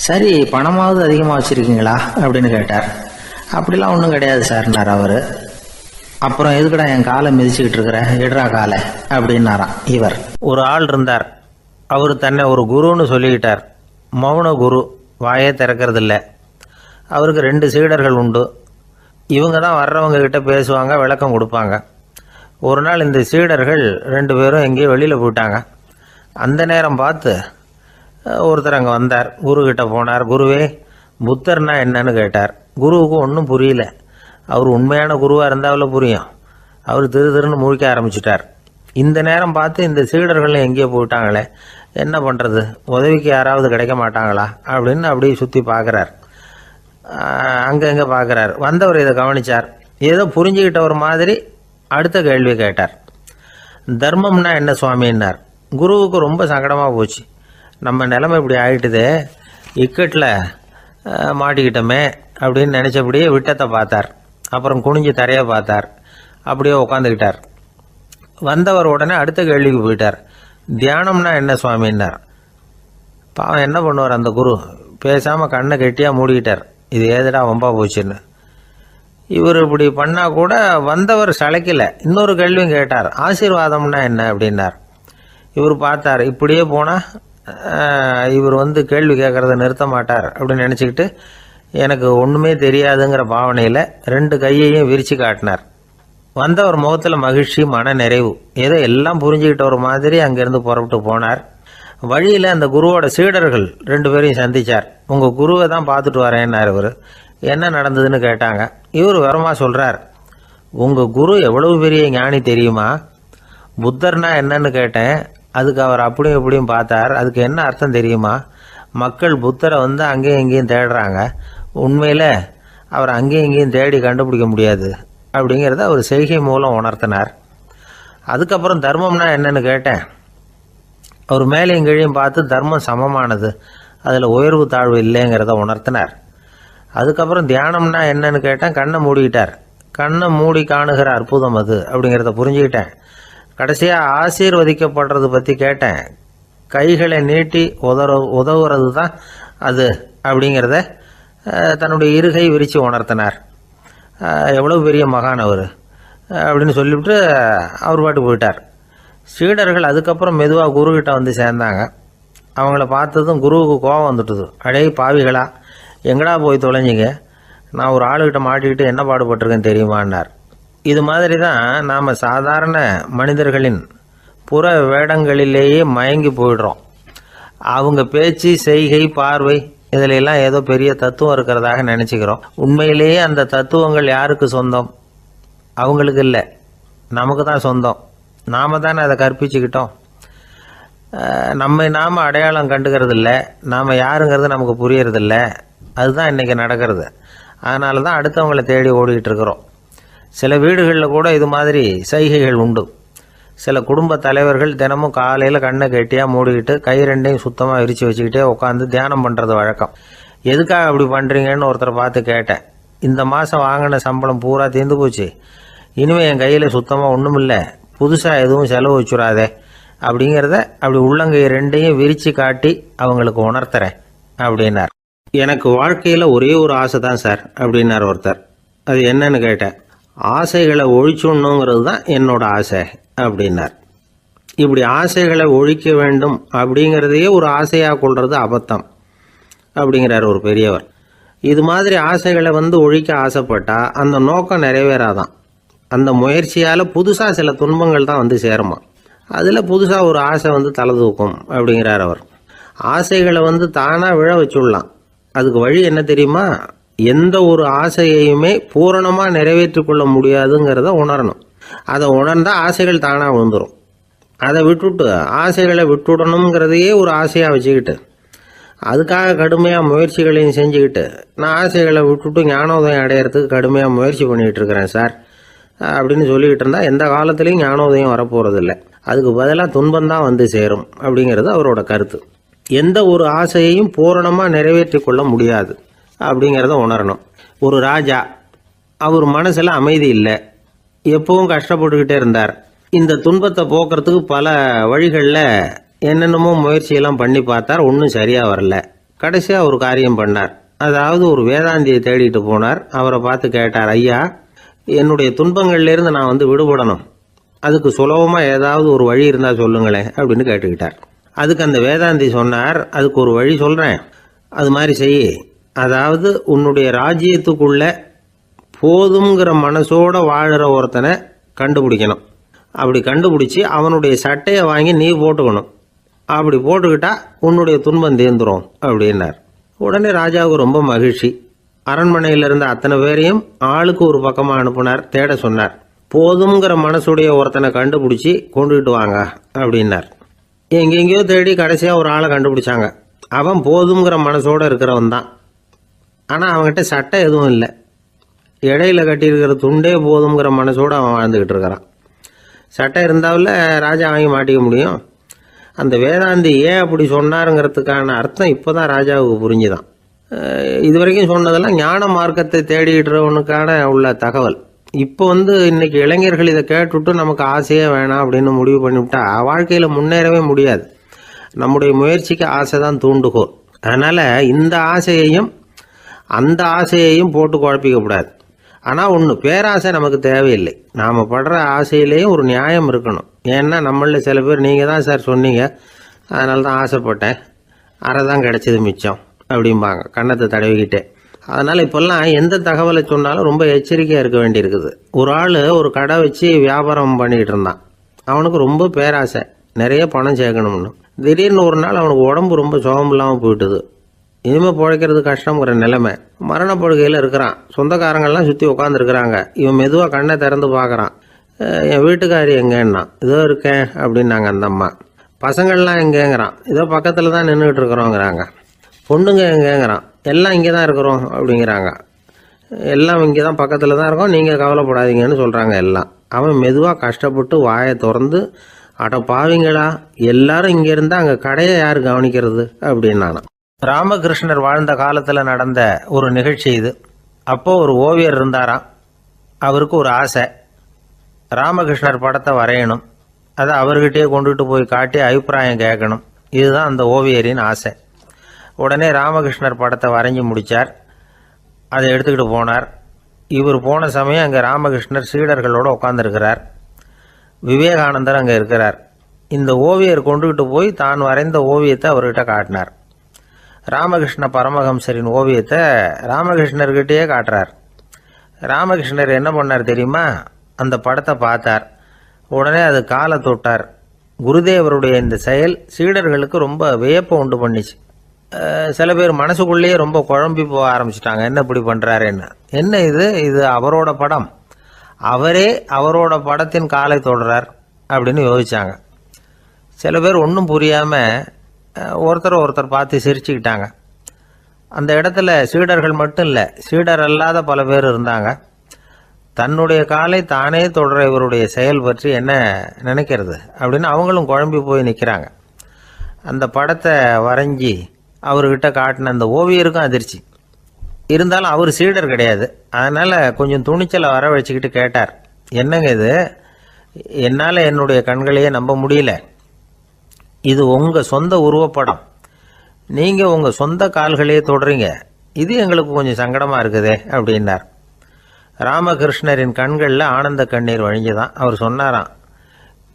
சரி, பணமாவது அதிகமாக வச்சிருக்கீங்களா அப்படின்னு கேட்டார். அப்படிலாம் ஒன்றும் கிடையாது சார்னார் அவரு. அப்புறம் எதுக்கடா என் காலை மிதிச்சுக்கிட்டு இருக்கிற, எடுறா காலை அப்படின்னாராம் இவர். ஒரு ஆள் இருந்தார், அவர் தன்னை ஒரு குருன்னு சொல்லிக்கிட்டார். மௌன குரு, வாயே திறக்கிறது இல்லை. அவருக்கு 2 சீடர்கள் உண்டு. இவங்க தான் வர்றவங்க கிட்ட பேசுவாங்க, விளக்கம் கொடுப்பாங்க. ஒரு நாள் இந்த சீடர்கள் 2 பேரும் எங்கேயோ வெளியில் போயிட்டாங்க. அந்த நேரம் பார்த்து ஒருத்தர் அங்கே வந்தார், குரு கிட்ட போனார். குருவே, புத்தர்னா என்னன்னு கேட்டார். குருவுக்கு ஒன்றும் புரியல. அவர் உண்மையான குருவாக இருந்தாவில் புரியும். அவர் திருன்னு முழிக்க ஆரம்பிச்சிட்டார். இந்த நேரம் பார்த்து இந்த சீடர்கள் எங்கேயோ போயிட்டாங்களே, என்ன பண்ணுறது, உதவிக்கு யாராவது கிடைக்க மாட்டாங்களா அப்படின்னு அப்படியே சுற்றி பார்க்குறார். அங்கங்கே பார்க்குறார். வந்தவர் இதை கவனித்தார். ஏதோ புரிஞ்சுக்கிட்ட ஒரு மாதிரி அடுத்த கேள்வி கேட்டார். தர்மம்னா என்ன சுவாமின்னார். குருவுக்கு ரொம்ப சங்கடமாக போச்சு. நம்ம நிலைமை இப்படி ஆகிட்டுதே, இக்கட்டில் மாட்டிக்கிட்டோமே அப்படின்னு நினச்சபடியே விட்டத்தை பார்த்தார். அப்புறம் குனிஞ்சு தரையை பார்த்தார். அப்படியே உட்காந்துக்கிட்டார். வந்தவர் உடனே அடுத்த கேள்விக்கு போயிட்டார். தியானம்னா என்ன சுவாமின்னார். பாவம் என்ன பண்ணுவார் அந்த குரு, பேசாமல் கண்ணை கெட்டியாக மூடிக்கிட்டார். இது ஏதடா வம்பா போச்சுன்னு. இவர் இப்படி பண்ணால் கூட வந்தவர் சளைக்கல. இன்னொரு கேள்வியும் கேட்டார். ஆசீர்வாதம்னா என்ன அப்படின்னார். இவர் பார்த்தார், இப்படியே போனால் இவர் கேள்வி கேட்குறத நிறுத்த மாட்டார் அப்படின்னு நினச்சிக்கிட்டு எனக்கு ஒன்றுமே தெரியாதுங்கிற பாவனையில் 2 கையையும் விரித்து காட்டினார். வந்தவர் முகத்தில் மகிழ்ச்சி, மன நிறைவு, ஏதோ எல்லாம் புரிஞ்சுக்கிட்ட ஒரு மாதிரி அங்கேருந்து புறப்பட்டு போனார். வழியில் அந்த குருவோட சீடர்கள் 2 பேரையும் சந்தித்தார். உங்கள் குருவை தான் பார்த்துட்டு வரேன்னார் இவர். என்ன நடந்ததுன்னு கேட்டாங்க. இவர் விவரமாக சொல்கிறார். உங்கள் குரு எவ்வளவு பெரிய ஞானி தெரியுமா? புத்தர்னா என்னன்னு கேட்டேன். அதுக்கு அவர் அப்படியும் இப்படியும் பார்த்தார். அதுக்கு என்ன அர்த்தம் தெரியுமா? மக்கள் புத்தரை அங்கேயும் இங்கேயும் தேடுறாங்க. உண்மையில் அவர் அங்கேயும் இங்கேயும் தேடி கண்டுபிடிக்க முடியாது. அப்படிங்கிறத அவர் செய்கை மூலம் உணர்த்தினார். அதுக்கப்புறம் தர்மம்னா என்னன்னு கேட்டேன். அவர் மேலேயும் கீழையும் பார்த்து தர்மம் சமமானது, அதில் உயர்வு தாழ்வு இல்லைங்கிறத உணர்த்தினார். அதுக்கப்புறம் தியானம்னா என்னன்னு கேட்டேன். கண்ணை மூடிக்கிட்டார். கண்ணை மூடி காணுகிற அற்புதம் அது அப்படிங்கிறத புரிஞ்சுக்கிட்டேன். கடைசியாக ஆசீர்வதிக்கப்படுறது பற்றி கேட்டேன். கைகளை நீட்டி உதவுறது தான் அது அப்படிங்கிறத தன்னுடைய இருகை விரித்து உணர்த்தினார். எவ்வளோ பெரிய மகான் அவர் அப்படின்னு சொல்லிவிட்டு அவர் பாட்டு போயிட்டார். சீடர்கள் அதுக்கப்புறம் மெதுவாக குருக்கிட்ட வந்து சேர்ந்தாங்க. அவங்கள பார்த்ததும் குருவுக்கு கோபம் வந்துட்டுது. அடே பாவிகளா, எங்கடா போய் தொலைஞ்சிங்க, நான் ஒரு ஆளுகிட்ட மாட்டிக்கிட்டு என்ன பாடுபட்டிருக்கேன்னு தெரியுமான்னார். இது மாதிரி தான் நாம் சாதாரண மனிதர்களின் புற வேடங்களிலேயே மயங்கி போயிடுறோம். அவங்க பேச்சு, செய்கை, பார்வை இதிலெல்லாம் ஏதோ பெரிய தத்துவம் இருக்கிறதாக நினச்சிக்கிறோம். உண்மையிலேயே அந்த தத்துவங்கள் யாருக்கு சொந்தம்? அவங்களுக்கு இல்லை, நமக்கு தான் சொந்தம். நாம் தானே அதை கற்பிச்சுக்கிட்டோம். நம்மை நாம் அடையாளம் கண்டுக்கிறது இல்லை, நாம் யாருங்கிறது நமக்கு புரியறதில்ல. அதுதான் இன்றைக்கி நடக்கிறது. அதனால தான் அடுத்தவங்களை தேடி ஓடிக்கிட்டு இருக்கிறோம். சில வீடுகளில் கூட இது மாதிரி சைகைகள் உண்டு. சில குடும்ப தலைவர்கள் தினமும் காலையில் கண்ணை கெட்டியாக மூடிக்கிட்டு கை ரெண்டையும் சுத்தமாக விரித்து வச்சுக்கிட்டே உட்காந்து தியானம் பண்ணுறது வழக்கம். எதுக்காக அப்படி பண்ணுறீங்கன்னு ஒருத்தரை பார்த்து கேட்டேன். இந்த மாதம் வாங்கின சம்பளம் பூரா தீர்ந்து போச்சு, இனிமேல் என் கையில் சுத்தமாக ஒன்றும் இல்லை, புதுசாக எதுவும் செலவு வச்சுடாதே அப்படிங்கிறத அப்படி உள்ளங்கை ரெண்டையும் விரித்து காட்டி அவங்களுக்கு உணர்த்துறேன் அப்படின்னார். எனக்கு வாழ்க்கையில் ஒரே ஒரு ஆசை தான் சார் அப்படின்னார் ஒருத்தர். அது என்னன்னு கேட்டேன். ஆசைகளை ஒழிச்சுடணுங்கிறது தான் என்னோட ஆசை அப்படின்னார். இப்படி ஆசைகளை ஒழிக்க வேண்டும் அப்படிங்கிறதையே ஒரு ஆசையாக கொள்வது அபத்தம் அப்படிங்கிறார் ஒரு பெரியவர். இது மாதிரி ஆசைகளை ஒழிக்க ஆசைப்பட்டால் அந்த நோக்கம் நிறைவேறாதான். அந்த முயற்சியால் புதுசாக சில துன்பங்கள் தான் சேருமா. அதில் புதுசாக ஒரு ஆசை தலை தூக்கும் அப்படிங்கிறார் அவர். ஆசைகளை தானாக விழ வச்சுடலாம். அதுக்கு வழி என்ன தெரியுமா? எந்த ஒரு ஆசையையுமே பூரணமாக நிறைவேற்றி கொள்ள முடியாதுங்கிறத உணரணும். அதை உணர்ந்தால் ஆசைகள் தானாக விழுந்துடும். அதை விட்டுட்டு ஆசைகளை விட்டுடணுங்கிறதையே ஒரு ஆசையாக வச்சுக்கிட்டு அதுக்காக கடுமையாக முயற்சிகளையும் செஞ்சுக்கிட்டு நான் ஆசைகளை விட்டுட்டு ஞானோதயம் அடையிறதுக்கு கடுமையாக முயற்சி பண்ணிகிட்டு இருக்கிறேன் சார் அப்படின்னு சொல்லிக்கிட்டு இருந்தால் எந்த காலத்துலேயும் ஞானோதயம் வரப்போகிறதில்ல. அதுக்கு பதிலாக துன்பந்தான் சேரும் அப்படிங்கிறது அவரோட கருத்து. எந்த ஒரு ஆசையையும் பூரணமாக நிறைவேற்றி கொள்ள முடியாது அப்படிங்கிறத உணரணும். ஒரு ராஜா, அவர் மனசில் அமைதி இல்லை, எப்பவும் கஷ்டப்பட்டுக்கிட்டே இருந்தார். இந்த துன்பத்தை போக்குறதுக்கு பல வழிகளில் என்னென்னமோ முயற்சியெல்லாம் பண்ணி பார்த்தார், ஒன்றும் சரியாக வரல. கடைசியாக ஒரு காரியம் பண்ணார். அதாவது ஒரு வேதாந்தியை தேடிட்டு போனார். அவரை பார்த்து கேட்டார், ஐயா, என்னுடைய துன்பங்கள்லேருந்து நான் விடுபடணும், அதுக்கு சுலபமாக ஏதாவது ஒரு வழி இருந்தால் சொல்லுங்களேன் அப்படின்னு கேட்டுக்கிட்டார். அதுக்கு அந்த வேதாந்தி சொன்னார், அதுக்கு ஒரு வழி சொல்கிறேன், அது மாதிரி செய். அதாவது உன்னுடைய ராஜ்யத்துக்குள்ள போதுங்கிற மனசோட வாழுற ஒருத்தனை கண்டுபிடிக்கணும். அப்படி கண்டுபிடிச்சி அவனுடைய சட்டையை வாங்கி நீ போட்டுக்கணும். அப்படி போட்டுக்கிட்டா உன்னுடைய துன்பம் தீர்ந்துடும் அப்படின்னார். உடனே ராஜாவுக்கு ரொம்ப மகிழ்ச்சி. அரண்மனையில் இருந்த அத்தனை பேரையும் ஆளுக்கு ஒரு பக்கமாக அனுப்புனார், தேட சொன்னார். போதுங்கிற மனசுடைய ஒருத்தனை கண்டுபிடிச்சி கொண்டுகிட்டு வாங்க அப்படின்னார். எங்கெங்கேயோ தேடி கடைசியாக ஒரு ஆளை கண்டுபிடிச்சாங்க. அவன் போதுங்கிற மனசோடு இருக்கிறவன் தான். ஆனால் அவன்கிட்ட சட்டை எதுவும் இல்லை. இடையில கட்டியிருக்கிற துண்டே போதுங்கிற மனசோடு அவன் வாழ்ந்துக்கிட்டு இருக்கிறான். சட்டை இருந்தாவில் ராஜா வாங்கி மாட்டிக்க முடியும். அந்த வேதாந்தி ஏன் அப்படி சொன்னாருங்கிறதுக்கான அர்த்தம் இப்போ தான் ராஜாவுக்கு புரிஞ்சுதான். இது வரைக்கும் சொன்னதெல்லாம் ஞான மார்க்கத்தை தேடிக்கிட்டுறவனுக்கான உள்ள தகவல். இப்போ இன்னைக்கு இளைஞர்கள் இதை கேட்டுவிட்டு நமக்கு ஆசையே வேணாம் அப்படின்னு முடிவு பண்ணிவிட்டா வாழ்க்கையில் முன்னேறவே முடியாது. நம்முடைய முயற்சிக்கு ஆசை தான் தூண்டுகோல். அதனால் இந்த ஆசையையும் அந்த ஆசையையும் போட்டு குழப்பிக்கக்கூடாது. ஆனால் ஒன்று, பேராசை நமக்கு தேவையில்லை. நாம் படுற ஆசையிலேயும் ஒரு நியாயம் இருக்கணும். ஏன்னா நம்மளில் சில பேர் நீங்கள் தான் சார் சொன்னீங்க, அதனால தான் ஆசைப்பட்டேன், அரை தான் கிடச்சிது மிச்சம் அப்படிம்பாங்க கன்னத்தை தடவிக்கிட்டே. அதனால் இப்போல்லாம் எந்த தகவலை சொன்னாலும் ரொம்ப எச்சரிக்கையாக இருக்க வேண்டியிருக்குது. ஒரு ஆள் ஒரு கடை வச்சு வியாபாரம் பண்ணிக்கிட்டு இருந்தான். அவனுக்கு ரொம்ப பேராசை, நிறைய பணம் சேர்க்கணும்னு. திடீர்னு ஒரு நாள் அவனுக்கு உடம்பு ரொம்ப சுகம் இல்லாமல் போயிட்டுது. இனிமேல் பிழைக்கிறது கஷ்டங்கிற நிலைமை. மரணப்படுகையில் இருக்கிறான். சொந்தக்காரங்கள்லாம் சுற்றி உட்காந்துருக்குறாங்க. இவன் மெதுவாக கண்ணை திறந்து பார்க்குறான். என் வீட்டுக்காரி எங்கேன்னா, இதோ இருக்கேன் அப்படின்னாங்க அந்த அம்மா. பசங்கள்லாம் எங்கேங்கிறான், இதோ பக்கத்தில் தான் நின்றுக்கிட்டு இருக்கிறோங்கிறாங்க. பொண்ணுங்க எங்கேங்கிறான், எல்லாம் இங்கே தான் இருக்கிறோம் அப்படிங்கிறாங்க. எல்லாம் இங்கே தான் பக்கத்தில் தான் இருக்கோம், நீங்கள் கவலைப்படாதீங்கன்னு சொல்கிறாங்க எல்லாம். அவன் மெதுவாக கஷ்டப்பட்டு வாயை திறந்து, அட பாவிங்களா, எல்லாரும் இங்கே இருந்தால் அங்கே கடையை யார் கவனிக்கிறது அப்படின்னானா. ராமகிருஷ்ணர் வாழ்ந்த காலத்தில் நடந்த ஒரு நிகழ்ச்சி இது. அப்போது ஒரு ஓவியர் இருந்தாராம். அவருக்கு ஒரு ஆசை, ராமகிருஷ்ணர் படத்தை வரையணும், அதை அவர்கிட்டயே கொண்டுட்டு போய் காட்டி அபிப்பிராயம் கேட்கணும். இதுதான் அந்த ஓவியரின் ஆசை. உடனே ராமகிருஷ்ணர் படத்தை வரைஞ்சி முடித்தார். அதை எடுத்துக்கிட்டு போனார். இவர் போன சமயம் அங்கே ராமகிருஷ்ணர் சீடர்களோடு உட்காந்துருக்கிறார். விவேகானந்தர் அங்கே இருக்கிறார். இந்த ஓவியர் கொண்டுகிட்டு போய் தான் வரைந்த ஓவியத்தை அவர்கிட்ட காட்டினார். ராமகிருஷ்ண பரமஹம்சரின் ஓவியத்தை ராமகிருஷ்ணர்கிட்டயே காட்டுறார். ராமகிருஷ்ணர் என்ன பண்ணார் தெரியுமா? அந்த படத்தை பார்த்தார். உடனே அது காலை தொட்டார். குருதேவருடைய இந்த செயல் சீடர்களுக்கு ரொம்ப வியப்பை உண்டு பண்ணிச்சு. சில பேர் மனசுக்குள்ளேயே ரொம்ப குழம்பி போக ஆரம்பிச்சிட்டாங்க, என்ன இப்படி பண்ணுறாருன்னு. என்ன இது அவரோட படம், அவரே அவரோட படத்தின் காலை தொடுறார் அப்படின்னு யோசிச்சாங்க. சில பேர் ஒன்றும் புரியாமல் ஒருத்தர் பார்த்து சிரிச்சுக்கிட்டாங்க. அந்த இடத்துல சீடர்கள் மட்டும் இல்லை, சீடர் அல்லாத பல பேர் இருந்தாங்க. தன்னுடைய காலை தானே தொடர இவருடைய செயல் பற்றி என்ன நினைக்கிறது அப்படின்னு அவங்களும் குழம்பி போய் நிற்கிறாங்க. அந்த படத்தை வரைஞ்சி அவர்கிட்ட காட்டின அந்த ஓவியருக்கும் அதிர்ச்சி. இருந்தாலும் அவர் சீடர் கிடையாது. அதனால் கொஞ்சம் துணிச்சலை வர வச்சுக்கிட்டு கேட்டார், என்னங்க இது, என்னால் என்னுடைய கண்களையே நம்ப முடியல, இது உங்கள் சொந்த உருவப்படம், நீங்கள் உங்கள் சொந்த கால்களையே தொடுறீங்க, இது எங்களுக்கு கொஞ்சம் சங்கடமாக இருக்குதே அப்படின்னார். ராமகிருஷ்ணரின் கண்களில் ஆனந்த கண்ணீர் வழிஞ்சுதான். அவர் சொன்னாராம்,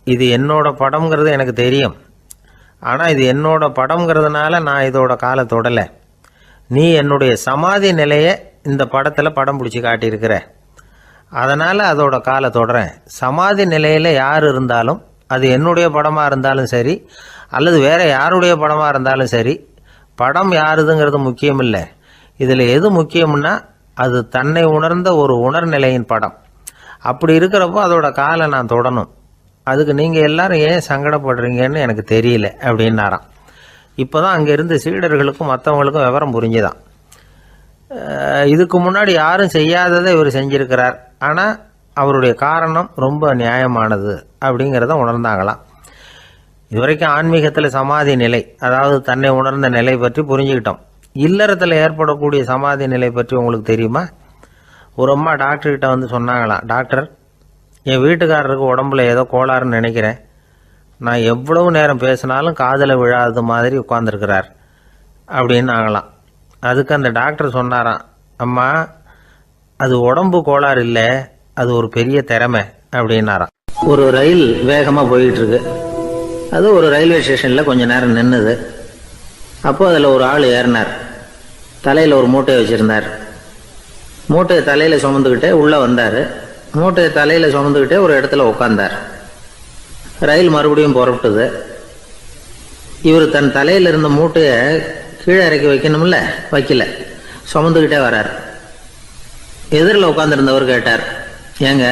இது என்னோட படம்ங்கிறது எனக்கு தெரியும், ஆனால் இது என்னோட படம்ங்கிறதுனால நான் இதோட காலை தொடலை. நீ என்னுடைய சமாதி நிலையை இந்த படத்தில் படம் பிடிச்சி காட்டியிருக்கிற, அதனால் அதோட காலை தொடறேன். சமாதி நிலையில் யார் இருந்தாலும், அது என்னுடைய படமாக இருந்தாலும் சரி அல்லது வேறு யாருடைய படமாக இருந்தாலும் சரி, படம் யாருதுங்கிறது முக்கியம் இல்லை. இதில் எது முக்கியம்னா அது தன்னை உணர்ந்த ஒரு உணர்நிலையின் படம். அப்படி இருக்கிறப்போ அதோட காலை நான் தொடணும். அதுக்கு நீங்கள் எல்லாரும் ஏன் சங்கடப்படுறீங்கன்னு எனக்கு தெரியல அப்படின்னாராம். இப்போ தான் அங்கே இருந்து சீடர்களுக்கும் மற்றவங்களுக்கும் விவரம் புரிஞ்சுதான். இதுக்கு முன்னாடி யாரும் செய்யாததை இவர் செஞ்சிருக்கிறார், ஆனால் அவருடைய காரணம் ரொம்ப நியாயமானது அப்படிங்கிறத உணர்ந்தாங்களாம். இதுவரைக்கும் ஆன்மீகத்தில் சமாதி நிலை, அதாவது தன்னை உணர்ந்த நிலை பற்றி புரிஞ்சுக்கிட்டோம். இல்லறத்தில் ஏற்படக்கூடிய சமாதி நிலை பற்றி உங்களுக்கு தெரியுமா? ஒரு அம்மா டாக்டர்கிட்ட வந்து சொன்னாங்களாம், டாக்டர், என் வீட்டுக்காரருக்கு உடம்புல ஏதோ கோளாறுன்னு நினைக்கிறேன், நான் எவ்வளவு நேரம் பேசினாலும் காதில் விழாதது மாதிரி உட்காந்துருக்கிறார் அப்படின்னு ஆகலாம். அதுக்கு அந்த டாக்டர் சொன்னாராம், அம்மா, அது உடம்பு கோளாறு இல்லை, அது ஒரு பெரிய திறமை அப்படின்னாராம். ஒரு ரயில் வேகமாக போயிட்டு இருக்கு. அது ஒரு ரயில்வே ஸ்டேஷனில் கொஞ்ச நேரம் நின்றுது. அப்போ அதில் ஒரு ஆள் ஏறினார். தலையில் ஒரு மூட்டையை வச்சுருந்தார். மூட்டையை தலையில் சுமந்துக்கிட்டே உள்ளே வந்தார். மூட்டையை தலையில் சுமந்துக்கிட்டே ஒரு இடத்துல உட்காந்தார். ரயில் மறுபடியும் புறப்பட்டுது. இவர் தன் தலையில் இருந்த மூட்டையை கீழே இறக்கி வைக்கணும்ல, வைக்கல, சுமந்துக்கிட்டே வரார். எதிரில் உட்காந்துருந்தவர் கேட்டார், ஏங்க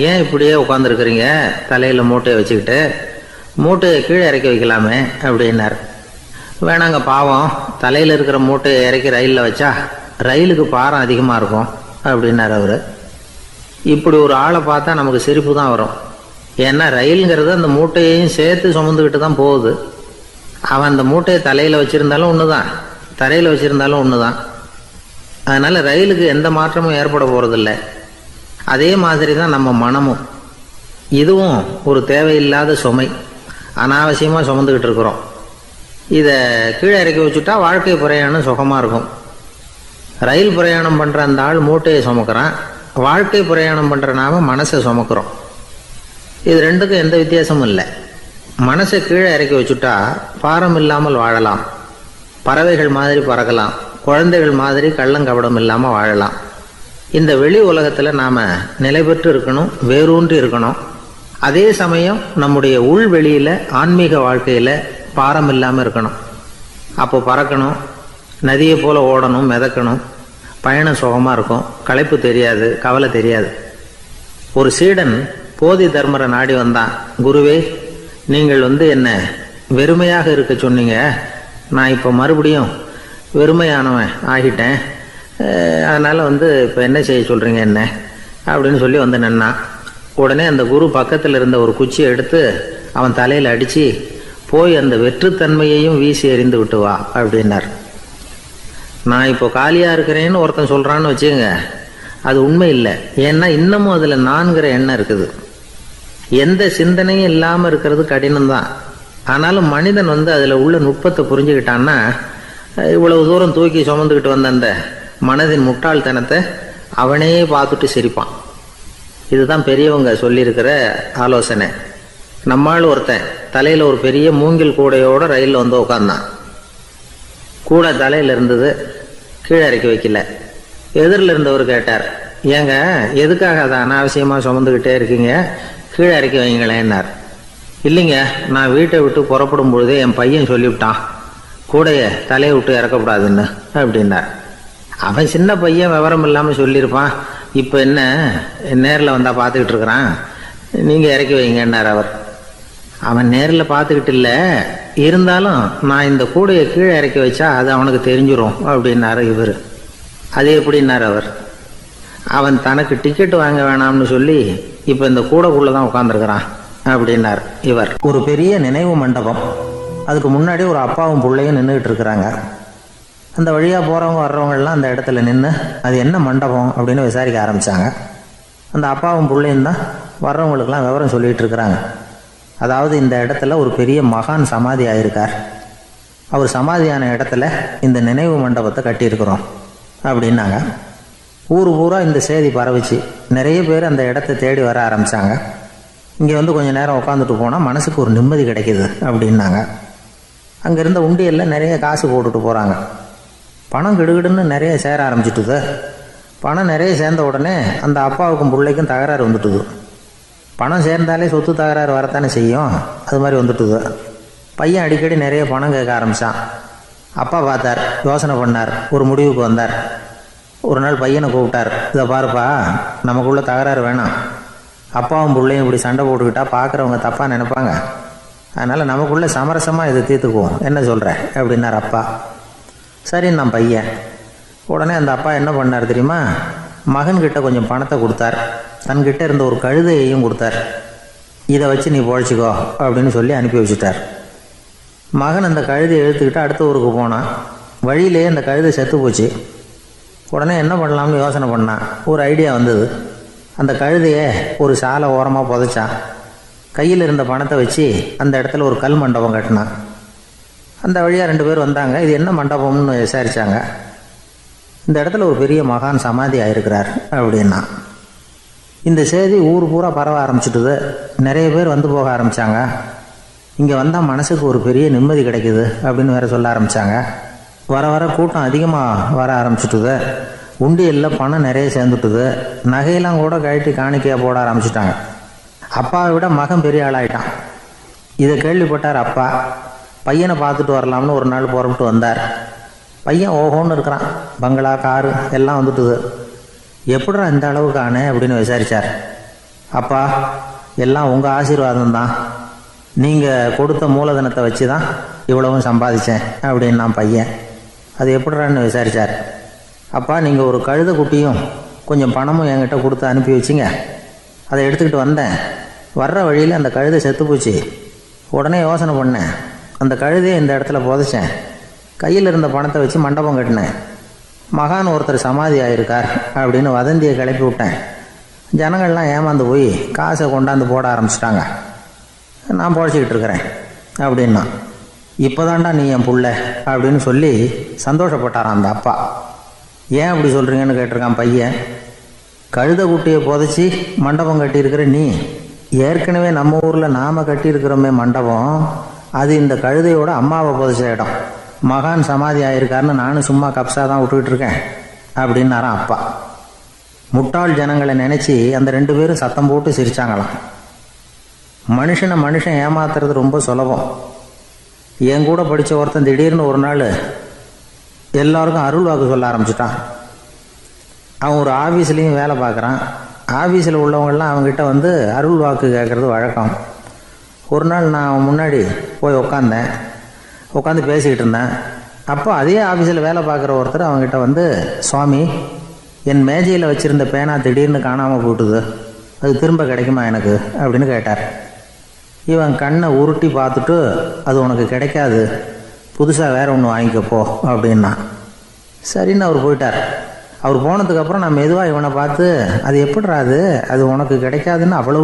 ஏன் இப்படியே உட்காந்துருக்குறீங்க தலையில் மூட்டையை வச்சுக்கிட்டு, மூட்டையை கீழே இறக்கி வைக்கலாமே அப்படின்னார். வேணாங்க, பாவம், தலையில் இருக்கிற மூட்டையை இறக்கி ரயிலில் வச்சா ரயிலுக்கு பாரம் அதிகமாக இருக்கும் அப்படின்னார் அவர். இப்படி ஒரு ஆளை பார்த்தா நமக்கு சிரிப்பு தான் வரும். ஏன்னா ரயிலுங்கிறது அந்த மூட்டையையும் சேர்த்து சுமந்துக்கிட்டு தான் போகுது. அவன் அந்த மூட்டையை தலையில் வச்சுருந்தாலும் ஒன்று தான், தரையில் வச்சுருந்தாலும் ஒன்று தான். அதனால் ரயிலுக்கு எந்த மாற்றமும் ஏற்பட போகிறதில்ல. அதே மாதிரி தான் நம்ம மனமும். இதுவும் ஒரு தேவையில்லாத சுமை, அனாவசியமாக சுமந்துக்கிட்டு இருக்கிறோம். இதை கீழே இறக்கி வச்சுட்டா வாழ்க்கை பிரயாணம் சுகமாக இருக்கும். ரயில் பிரயாணம் பண்ணுற அந்த ஆள் மூட்டையை சுமக்கிறான், வாழ்க்கை பிரயாணம் பண்ணுற நாம மனசை சுமக்கிறோம். இது ரெண்டுக்கும் எந்த வித்தியாசமும் இல்லை. மனசை கீழே இறக்கி வச்சுட்டா பாரம் இல்லாமல் வாழலாம், பறவைகள் மாதிரி பறக்கலாம், குழந்தைகள் மாதிரி கள்ளங்கபடம் இல்லாமல் வாழலாம். இந்த வெளி உலகத்தில் நாம் நிலை பெற்று இருக்கணும், வேரூன்றி இருக்கணும். அதே சமயம் நம்முடைய உள்வெளியில் ஆன்மீக வாழ்க்கையில் பாரம் இல்லாமல் இருக்கணும். அப்போ பறக்கணும், நதியை போல் ஓடணும், மிதக்கணும், பயணம் சுகமாக இருக்கும், களைப்பு தெரியாது, கவலை தெரியாது. ஒரு சீடன் போதி தர்மரை நாடி வந்தான். குருவே, நீங்கள் என்ன வெறுமையாக இருக்க சொன்னீங்க, நான் இப்போ மறுபடியும் வெறுமையானவன் ஆகிட்டேன், அதனால் இப்போ என்ன செய்ய சொல்கிறீங்க என்ன அப்படின்னு சொல்லி நின்னான். உடனே அந்த குரு பக்கத்தில் இருந்த ஒரு குச்சியை எடுத்து அவன் தலையில் அடித்து, போய் அந்த வெற்றுத்தன்மையையும் வீசி எறிந்து விட்டு வா அப்படின்னார். நான் இப்போ காலியாக இருக்கிறேன்னு ஒருத்தன் சொல்கிறான்னு வச்சுங்க, அது உண்மை இல்லை. ஏன்னா இன்னமும் அதில் நான்கிற எண்ணம் இருக்குது. எந்த சிந்தனையும் இல்லாமல் இருக்கிறது கடினம்தான். ஆனாலும் மனிதன் அதில் உள்ள நுட்பத்தை புரிஞ்சுக்கிட்டான்னா இவ்வளவு தூரம் தூக்கி சுமந்துக்கிட்டு வந்த அந்த மனதின் முட்டாள்தனத்தை அவனே பார்த்துட்டு சிரிப்பான். இதுதான் பெரியவங்க சொல்லியிருக்கிற ஆலோசனை. நம்மால் ஒருத்தன் தலையில் ஒரு பெரிய மூங்கில் கூடையோடு ரயிலில் உட்காந்தான். கூடை தலையில் இருந்தது, கீழே இறக்கி வைக்கல. எதிரில் இருந்தவர் கேட்டார், ஏங்க எதுக்காக அதை அனாவசியமாக சுமந்துக்கிட்டே இருக்கீங்க, கீழே இறக்கி வைங்களேன்னார். இல்லைங்க, நான் வீட்டை விட்டு புறப்படும் பொழுதே என் பையன் சொல்லிவிட்டான் கூடையை தலையை விட்டு இறக்கக்கூடாதுன்னு அப்படின்னார். அவன் சின்ன பையன், விவரம் இல்லாமல் சொல்லியிருப்பான். இப்போ என்ன நேரில் வந்தால் பார்த்துக்கிட்டு இருக்கிறான், நீங்கள் இறக்கி வைங்கன்னார் அவர். அவன் நேரில் பார்த்துக்கிட்டு இல்லை, இருந்தாலும் நான் இந்த கூடையை கீழே இறக்கி வச்சா அது அவனுக்கு தெரிஞ்சிடும் அப்படின்னாரு இவர். அது எப்படின்னார் அவர். அவன் தனக்கு டிக்கெட் வாங்க வேணாம்னு சொல்லி இப்போ இந்த கூடைக்குள்ளே தான் உட்காந்துருக்கிறான் அப்படின்னார் இவர். ஒரு பெரிய நினைவு மண்டபம், அதுக்கு முன்னாடி ஒரு அப்பாவும் பிள்ளையும் நின்றுக்கிட்டு இருக்கிறாங்க. அந்த வழியாக போகிறவங்க வர்றவங்கெல்லாம் அந்த இடத்துல நின்று அது என்ன மண்டபம் அப்படின்னு விசாரிக்க ஆரம்பித்தாங்க. அந்த அப்பாவும் பிள்ளையும் தான் வர்றவங்களுக்கெல்லாம் விவரம் சொல்லிகிட்டு இருக்கிறாங்க. அதாவது இந்த இடத்துல ஒரு பெரிய மகான் சமாதி ஆகியிருக்கார், அவர் சமாதியான இடத்துல இந்த நினைவு மண்டபத்தை கட்டியிருக்கிறோம் அப்படின்னாங்க. ஊர் பூரா இந்த செய்தி பரவிச்சு. நிறைய பேர் அந்த இடத்த தேடி வர ஆரம்பித்தாங்க. இங்கே கொஞ்சம் நேரம் உட்காந்துட்டு போனால் மனசுக்கு ஒரு நிம்மதி கிடைக்கிது அப்படின்னாங்க. அங்கே இருந்த உண்டியலில் நிறைய காசு போட்டுட்டு போகிறாங்க. பணம் கிடுகிடுன்னு நிறைய சேர ஆரம்பிச்சுட்டுது. பணம் நிறைய சேர்ந்த உடனே அந்த அப்பாவுக்கும் பிள்ளைக்கும் தகராறு வந்துட்டுது. பணம் சேர்ந்தாலே சொத்து தகராறு வரத்தானே செய்யும், அது மாதிரி வந்துட்டுது. பையன் அடிக்கடி நிறைய பணம் கேட்க ஆரம்பித்தான். அப்பா பார்த்தார், யோசனை பண்ணார், ஒரு முடிவுக்கு வந்தார். ஒரு நாள் பையனை கூப்பிட்டார், இதை பாருப்பா, நமக்குள்ள தகராறு வேணாம். அப்பாவும் பிள்ளையும் இப்படி சண்டை போட்டுக்கிட்டா பார்க்குறவங்க தப்பாக நினைப்பாங்க. அதனால் நமக்குள்ளே சமரசமாக இதை தீர்த்துக்குவோம், என்ன சொல்கிற அப்படின்னார் அப்பா. சரின்னு நான் பையன். உடனே அந்த அப்பா என்ன பண்ணார் தெரியுமா, மகன்கிட்ட கொஞ்சம் பணத்தை கொடுத்தார். தன்கிட்ட இருந்த ஒரு கழுதையையும் கொடுத்தார். இதை வச்சு நீ பொழைச்சிக்கோ அப்படின்னு சொல்லி அனுப்பி வச்சுட்டார். மகன் அந்த கழுதையை எடுத்துக்கிட்டு அடுத்த ஊருக்கு போனான். வழியிலே அந்த கழுதை செத்து போச்சு. உடனே என்ன பண்ணலாம்னு யோசனை பண்ணான். ஒரு ஐடியா வந்தது. அந்த கழுதையை ஒரு சாலை ஓரமாக புதைச்சான். கையில் இருந்த பணத்தை வச்சு அந்த இடத்துல ஒரு கல் மண்டபம் கட்டினான். அந்த வழியாக 2 பேர் வந்தாங்க. இது என்ன மண்டபம்னு விசாரித்தாங்க. இந்த இடத்துல ஒரு பெரிய மகான் சமாதி ஆகிருக்கிறார் அப்படின்னா. இந்த செய்தி ஊர் பூரா பரவ ஆரம்பிச்சுட்டுது. நிறைய பேர் வந்து போக ஆரம்பித்தாங்க. இங்கே வந்தால் மனசுக்கு ஒரு பெரிய நிம்மதி கிடைக்குது அப்படின்னு வேற சொல்ல ஆரம்பித்தாங்க. வர வர கூட்டம் அதிகமாக வர ஆரம்பிச்சுட்டுது. உண்டியலில் பணம் நிறைய சேர்ந்துட்டுது. நகையெல்லாம் கூட கழட்டி காணிக்கையாக போட ஆரம்பிச்சுட்டாங்க. அப்பாவை விட மகன் பெரிய ஆளாயிட்டான். இதை கேள்விப்பட்டார் அப்பா. பையனை பார்த்துட்டு வரலாம்னு ஒரு நாள் புறப்பட்டு வந்தார். பையன் ஓஹோன்னு இருக்கிறான். பங்களா, காரு எல்லாம் வந்துட்டுது. எப்படிடா இந்த அளவுக்கு ஆனே அப்படின்னு விசாரித்தார். அப்பா, எல்லாம் உங்கள் ஆசீர்வாதம் தான். நீங்கள் கொடுத்த மூலதனத்தை வச்சு தான் இவ்வளவும் சம்பாதிச்சேன் அப்படின்னு நான் பையன். அது எப்படிறான்னு விசாரித்தார். அப்பா, நீங்கள் ஒரு கழுதை குட்டியும் கொஞ்சம் பணமும் என்கிட்ட கொடுத்து அனுப்பி வச்சிங்க. அதை எடுத்துக்கிட்டு வந்தேன். வர்ற வழியில் அந்த கழுதை செத்து போச்சு. உடனே யோசனை பண்ணேன், அந்த கழுதையை இந்த இடத்துல புதைச்சேன். கையில் இருந்த பணத்தை வச்சு மண்டபம் கட்டினேன். மகான் ஒருத்தர் சமாதி ஆகிருக்கார் அப்படின்னு வதந்தியை கிளப்பி விட்டேன். ஜனங்கள்லாம் ஏமாந்து போய் காசை கொண்டாந்து போட ஆரம்பிச்சிட்டாங்க. நான் பொழைச்சிக்கிட்டு இருக்கிறேன் அப்படின்னா. இப்போதான்டா நீ என் புள்ள அப்படின்னு சொல்லி சந்தோஷப்பட்டாரான் அந்த அப்பா. ஏன் அப்படி சொல்கிறீங்கன்னு கேட்டிருக்கான் பையன். கழுதை குட்டியை புதைச்சி மண்டபம் கட்டியிருக்கிற நீ, ஏற்கனவே நம்ம ஊரில் நாம் கட்டியிருக்கிறோமே மண்டபம், அது இந்த கழுதையோட அம்மாவை புதைச்ச இடம். மகான் சமாதி ஆகிருக்காருன்னு நானும் சும்மா கப்ஸாக தான் விட்டுக்கிட்டு இருக்கேன் அப்படின்னாரான் அப்பா. முட்டாள் ஜனங்களை நினச்சி அந்த 2 பேரும் சத்தம் போட்டு சிரித்தாங்களாம். மனுஷன் ஏமாத்துறது ரொம்ப சுலபம். என் கூட படித்த ஒருத்தன் திடீர்னு ஒரு நாள் எல்லாருக்கும் அருள் வாக்கு சொல்ல ஆரம்பிச்சிட்டான். அவன் ஒரு ஆஃபீஸ்லேயும் வேலை பார்க்குறான். ஆஃபீஸில் உள்ளவங்கள்லாம் அவங்ககிட்ட வந்து அருள் வாக்கு கேட்குறது வழக்கம். ஒரு நாள் நான் அவன் முன்னாடி போய் உட்காந்து பேசிக்கிட்டு இருந்தேன். அப்போ அதே ஆஃபீஸில் வேலை பார்க்குற ஒருத்தர் அவங்ககிட்ட வந்து, சுவாமி, என் மேஜையில் வச்சுருந்த பேனா திடீர்னு காணாமல் போட்டுது, அது திரும்ப கிடைக்குமா எனக்கு அப்படின்னு கேட்டார். இவன் கண்ணை உருட்டி பார்த்துட்டு, அது உனக்கு கிடைக்காது, புதுசாக வேற ஒன்று வாங்கிக்கப்போ அப்படின்னா. சரின்னு அவர் போயிட்டார். அவர் போனதுக்கப்புறம் நான் மெதுவாக இவனை பார்த்து, அது எப்படிறாது, அது உனக்கு கிடைக்காதுன்னு அவ்வளோ